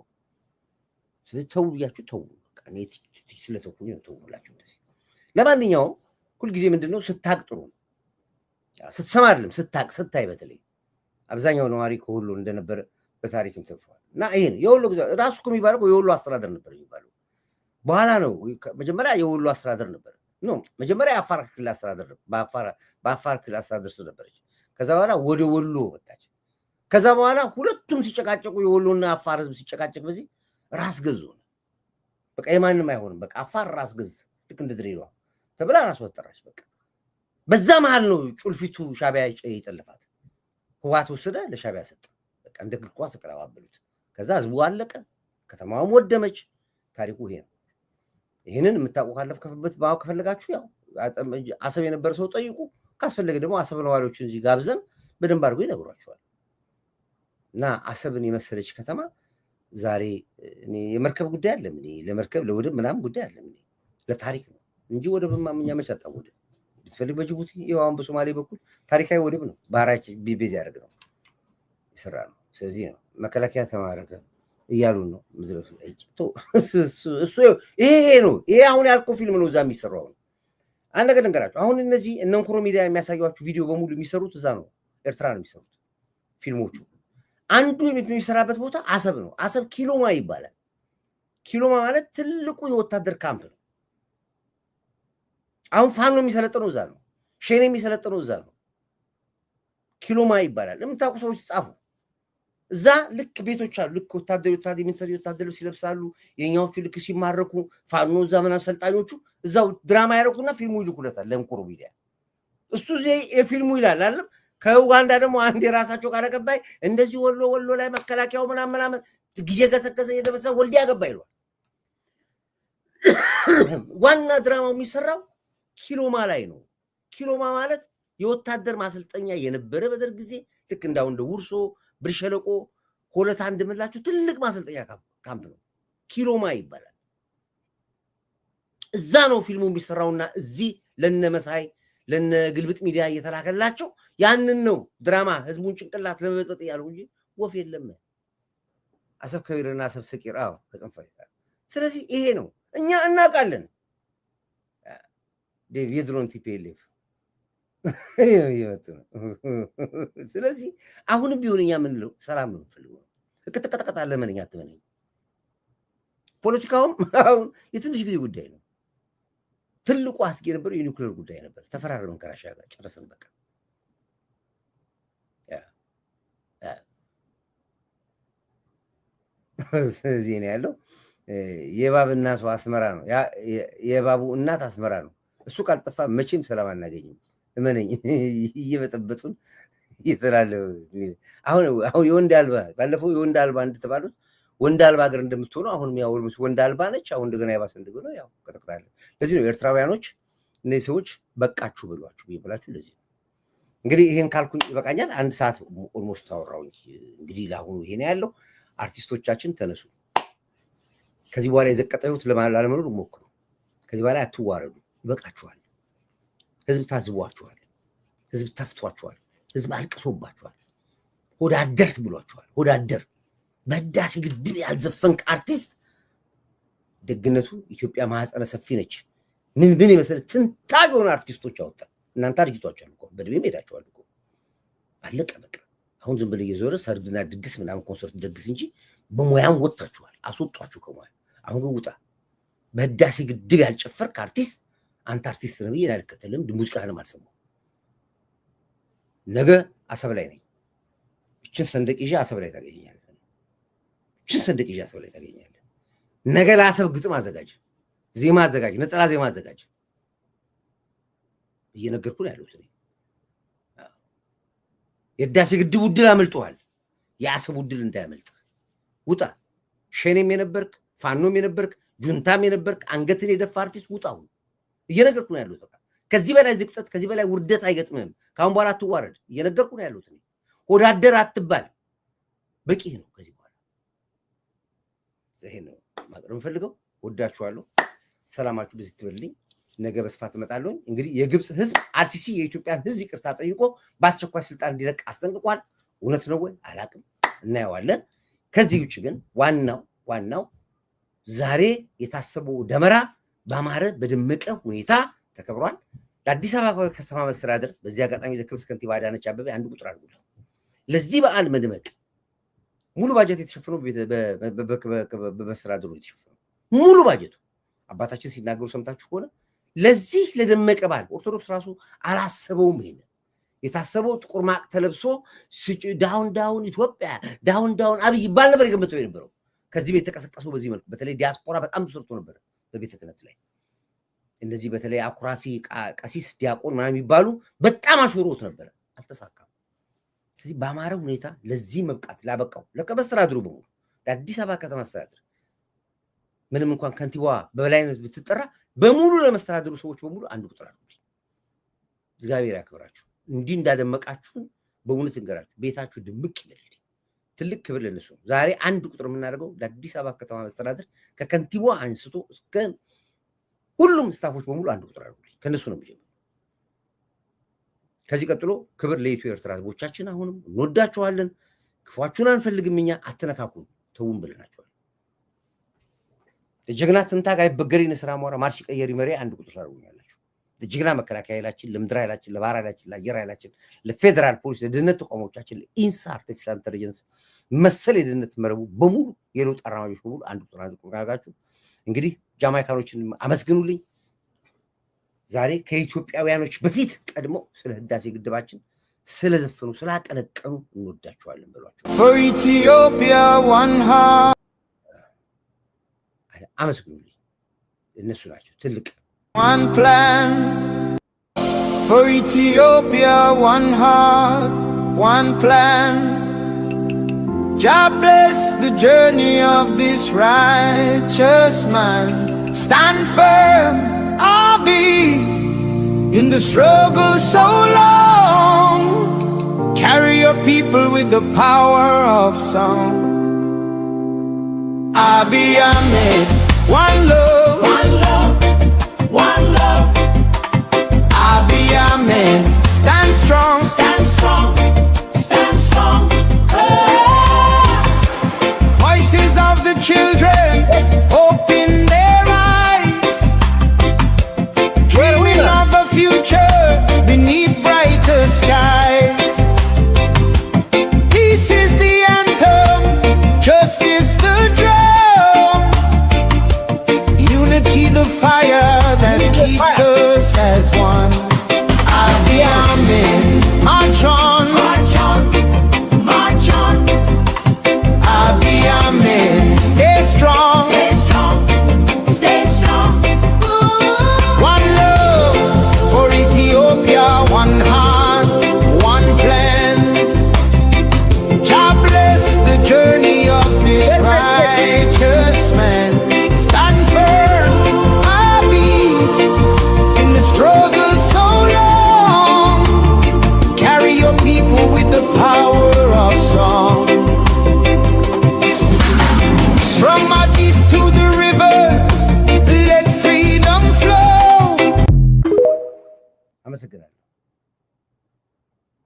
ስለዚህ ተው ብያችሁ ተው። በቃ እኔ ስለተውኩኝ ነው ተውላችሁ። ለማንኛውም ሁልጊዜ ምንድነው ስታቅ ጥሩ ነው። ስትሰማ አይደለም ስታይ በተለይ አብዛኛው ነዋሪ ከሁሉ እንደነበረ በታሪክም ተጽፏል። እና ይሄን የወሎ ግዛት ራሱ እኮ የሚባለው የወሎ አስተዳደር ነበር የሚባለው። በኋላ ነው መጀመሪያ የወሎ አስተዳደር ነበር ነው መጀመሪያ የአፋር ክልል አስተዳደር በአፋር ክልል አስተዳደር ስር ነበረች። ከዛ በኋላ ወደ ወሎ ወጣች። ከዛ በኋላ ሁለቱም ሲጨቃጨቁ የወሎና አፋር ህዝብ ሲጨቃጨቅ በዚህ ራስ ገዝ ሆነ። በቃ የማንም አይሆንም፣ በቃ አፋር ራስ ገዝ ልክ እንደ ድሬዳዋ ተብላ ራስ ወጠራች። በቃ በዛ መሃል ነው ጩልፊቱ ሻቢያ ይጠልፋት። ህዋት ወሰደ ለሻቢያ ሰጠ። በቃ እንደ እግር ኳስ ተቀባበሉት። ከዛ ህዝቡ አለቀ፣ ከተማዋም ወደመች። ታሪኩ ይሄ ነው። ይህንን የምታውቁ ካለፍከበት ማወቅ ከፈለጋችሁ ያው አሰብ የነበረ ሰው ጠይቁ። ካስፈለገ ደግሞ አሰብ ነዋሪዎችን እዚህ ጋብዘን በደንብ አድርጎ ይነግሯቸዋል። እና አሰብን የመሰለች ከተማ ዛሬ እኔ የመርከብ ጉዳይ አለም እኔ ለመርከብ ለወደብ ምናምን ጉዳይ አለም እኔ ለታሪክ ነው እንጂ ወደብ ማምኛ መቻጣ ወደብ ብትፈልግ በጅቡቲ ይዋን በሶማሌ በኩል ታሪካዊ ወደብ ነው። ባህራችን ቢቤዝ ያደርግ ነው ይሰራ ነው። ስለዚህ ነው መከላከያ ተማረከ እያሉ ነው ምድረፍ ላይ እሱ ይሄ ነው። ይሄ አሁን ያልከው ፊልም ነው እዛ የሚሰራው። አንድ ነገር ልንገራችሁ። አሁን እነዚህ እነ እንኩሮ ሚዲያ የሚያሳዩአችሁ ቪዲዮ በሙሉ የሚሰሩት እዛ ነው፣ ኤርትራ ነው የሚሰሩት ፊልሞቹ። አንዱ የሚሰራበት ቦታ አሰብ ነው። አሰብ ኪሎማ ይባላል። ኪሎማ ማለት ትልቁ የወታደር ካምፕ ነው። አሁን ፋኖ የሚሰለጥነው እዛ ነው። ሸኔ የሚሰለጥነው እዛ ነው። ኪሎማ ይባላል። የምታውቁ ሰዎች ጻፉ። እዛ ልክ ቤቶች አሉ። ልክ ወታደሮች ሲለብሳሉ። የኛዎቹ ልክ ሲማረኩ ፋኖ እዛ ምናምን ሰልጣኞቹ እዛው ድራማ ያደረጉና ፊልሙ ይልኩለታል ለእንኩሮ ሚዲያ። እሱ የፊልሙ ይላል አለም። ከኡጋንዳ ደግሞ አንድ የራሳቸው ቃል አቀባይ እንደዚህ ወሎ ላይ መከላከያው ምናምን ጊዜ ገሰገሰ የደበሰ ወልዲያ ገባ ይሏል። ዋና ድራማው የሚሰራው ኪሎማ ላይ ነው። ኪሎማ ማለት የወታደር ማሰልጠኛ የነበረ በደርግ ጊዜ ልክ እንዳው እንደ ውርሶ ብር ሸለቆ ሆለታ እንደምላችሁ ትልቅ ማሰልጠኛ ካምፕ ነው። ኪሎማ ይባላል። እዛ ነው ፊልሙ የሚሰራውና እዚህ ለነመሳይ ለነግልብጥ ሚዲያ እየተላከላቸው ያንን ነው ድራማ ህዝቡን ጭንቅላት ለመበጥበጥ ያለው እንጂ ወፍ የለም። አሰብ ከቢርና አሰብ ሰቂር ከጽንፋ ይላል። ስለዚህ ይሄ ነው እኛ እናውቃለን። ዴቪድ ድሮን ቲፒኤልኤፍ እየመጡ ነው። ስለዚህ አሁንም ቢሆን እኛ የምንለው ሰላም ነው የምንፈልገው። እቅጥቀጥቀጣለህ መነኛ አትመነኝ። ፖለቲካውም አሁን የትንሽ ጊዜ ጉዳይ ነው። ትልቁ አስጊ የነበረው የኒውክሌር ጉዳይ ነበር። ተፈራረመን ከራሻ ጋር ጨረስን በቃ። ስለዚህ ነው ያለው። የእባብ እናቱ አስመራ ነው። የእባቡ እናት አስመራ ነው። እሱ ካልጠፋ መቼም ሰላም አናገኝም። እመነኝ። እየበጠበጡን እየተላለፈ አሁን የወንድ አልባ ባለፈው የወንድ አልባ እንድትባሉት ወንድ አልባ ሀገር እንደምትሆነው አሁንም ያው ወንድ አልባ ነች። አሁን እንደገና የባሰ እንደገና ያው ቀጥቅጣለ። ለዚህ ነው ኤርትራውያኖች እነዚህ ሰዎች በቃችሁ ብሏችሁ ይብላችሁ። ለዚህ ነው እንግዲህ ይሄን ካልኩኝ ይበቃኛል። አንድ ሰዓት ኦልሞስት አወራሁኝ። እንግዲህ ለአሁኑ ይሄ ነው ያለው። አርቲስቶቻችን ተነሱ። ከዚህ በኋላ የዘቀጠ ህይወት ላለመኖር ሞክሩ። ከዚህ በኋላ አትዋረዱ። ይበቃችኋል። ህዝብ ታዝቧችኋል። ህዝብ ተፍቷችኋል። ህዝብ አልቅሶባችኋል። ሆዳደር ብሏችኋል። ሆዳደር በህዳሴ ግድብ ያልዘፈንክ አርቲስት ደግነቱ ኢትዮጵያ ማህፀነ ሰፊ ነች። ምን የመሰለ ትንታግ የሆነ አርቲስቶች አወጣ። እናንተ አርጅቷችኋል እኮ በእድሜም ሄዳችኋል እኮ አለቀ በቃ። አሁን ዝም ብለህ እየዞረ ሰርግና ድግስ ምናምን ኮንሰርት ደግስ እንጂ በሙያም ወጥታችኋል። አስወጧችሁ ከሙያ። አሁን ግን ውጣ። በህዳሴ ግድብ ያልጨፈርክ አርቲስት አንተ አርቲስት ነህ ብዬ አልከተልም። ሙዚቃህንም አልሰማሁም። ነገ አሰብ ላይ ነኝ። እችን ሰንደቅ ይዤ አሰብ ላይ ታገኘኛለህ። እችን ሰንደቅ ይዤ አሰብ ላይ ታገኘኛለህ። ነገ ለአሰብ ግጥም አዘጋጅ፣ ዜማ አዘጋጅ፣ ነጠላ ዜማ አዘጋጅ። እየነገርኩ ነው ያለሁት እኔ። የህዳሴ ግድብ ውድል አመልጦሃል። የአሰብ ውድል እንዳያመልጥ ውጣ። ሸኔም የነበርክ ፋኖም የነበርክ ጁንታም የነበርክ አንገትን የደፋ አርቲስት ውጣው። እየነገርኩ ነው ያለሁት። በቃ ከዚህ በላይ ዝቅጠት፣ ከዚህ በላይ ውርደት አይገጥምህም። ካሁን በኋላ አትዋረድ። እየነገርኩ ነው ያለሁት እኔ። ሆዳደር አትባል። በቂ ነው። ከዚህ በኋላ ይሄ ነው ማቅረብ የምፈልገው። ወዳችኋለሁ። ሰላማችሁ በዚህ ትበልልኝ። ነገ በስፋት እመጣለሁ። እንግዲህ የግብፅ ህዝብ አርሲሲ የኢትዮጵያን ህዝብ ይቅርታ ጠይቆ በአስቸኳይ ስልጣን እንዲለቅ አስጠንቅቋል። እውነት ነው ወይ አላቅም፣ እናየዋለን። ከዚህ ውጭ ግን ዋናው ዛሬ የታሰበው ደመራ በአማረ በደመቀ ሁኔታ ተከብሯል። ለአዲስ አበባ ከተማ መስተዳድር በዚህ አጋጣሚ ለክብርት ከንቲባ አዳነች አቤቤ አንድ ቁጥር አድርጉልኝ። ለዚህ በዓል መድመቅ ሙሉ ባጀት የተሸፈነው በመስተዳድሩ የተሸፈነው ሙሉ ባጀቱ አባታችን ሲናገሩ ሰምታችሁ ከሆነ ለዚህ ለደመቀ በዓል ኦርቶዶክስ ራሱ አላሰበውም። ይሄን የታሰበው ጥቁር ማቅ ተለብሶ ዳውን ኢትዮጵያ ዳውን አብይ ይባል ነበር የገመተው የነበረው። ከዚህ ቤት ተቀሰቀሱ። በዚህ መልኩ በተለይ ዲያስፖራ በጣም ተሰርቶ ነበር በቤተ ክህነት ላይ። እንደዚህ በተለይ አኩራፊ ቀሲስ ዲያቆን ምናምን የሚባሉ በጣም አሾሮት ነበር፣ አልተሳካም። ስለዚህ በአማረ ሁኔታ ለዚህ መብቃት ላበቃው ለመስተዳድሩ በሙሉ ለአዲስ አበባ ከተማ አስተዳደር ምንም እንኳን ከንቲባዋ በበላይነት ብትጠራ በሙሉ ለመስተዳድሩ ሰዎች በሙሉ አንድ ቁጥር አድርጉ። እግዚአብሔር ያክብራችሁ። እንዲህ እንዳደመቃችሁ በእውነት እንገራችሁ። ቤታችሁ ድምቅ ይበል። ትልቅ ክብር ለነሱ። ዛሬ አንድ ቁጥር የምናደርገው ለአዲስ አበባ ከተማ መስተዳድር ከከንቲባዋ አንስቶ እስከ ሁሉም ስታፎች በሙሉ አንድ ቁጥር አድርጉ። ከነሱ ነው የሚጀምረው። ከዚህ ቀጥሎ ክብር ለኢትዮ ኤርትራ ህዝቦቻችን። አሁንም እንወዳችኋለን። ክፏችሁን አንፈልግም። እኛ አትነካኩን ተውን ብለናችኋል። ለጀግና ትንታግ አይበገሪን ስራ ሞራ ማርሽ ቀየሪ መሪ አንድ ቁጥር አድርጉኛላችሁ። ለጀግና መከላከያ ኃይላችን፣ ለምድር ኃይላችን፣ ለባህር ኃይላችን፣ ለአየር ኃይላችን፣ ለፌደራል ፖሊስ፣ ለደህንነት ተቋሞቻችን፣ ለኢንሳ አርቲፊሻል ኢንተለጀንስ መሰል የደህንነት መረቡ በሙሉ የለውጥ አራማጆች በሙሉ አንድ ቁጥር አድርጋችሁ እንግዲህ ጃማይካኖችን አመስግኑልኝ። ዛሬ ከኢትዮጵያውያኖች በፊት ቀድመው ስለ ህዳሴ ግድባችን ስለዘፈኑ ስላቀነቀኑ እንወዳቸዋለን ብሏቸው For Ethiopia one heart, አመስግኑልኝ። እነሱ ናቸው ትልቅ one plan. For Ethiopia one heart, one plan. Jah bless the journey of this righteous man. Stand firm, I'll be in the struggle so long. Carry your people with the power of song. Abiy Ahmed, one love, one love, one love. Abiy Ahmed, stand strong, stand strong.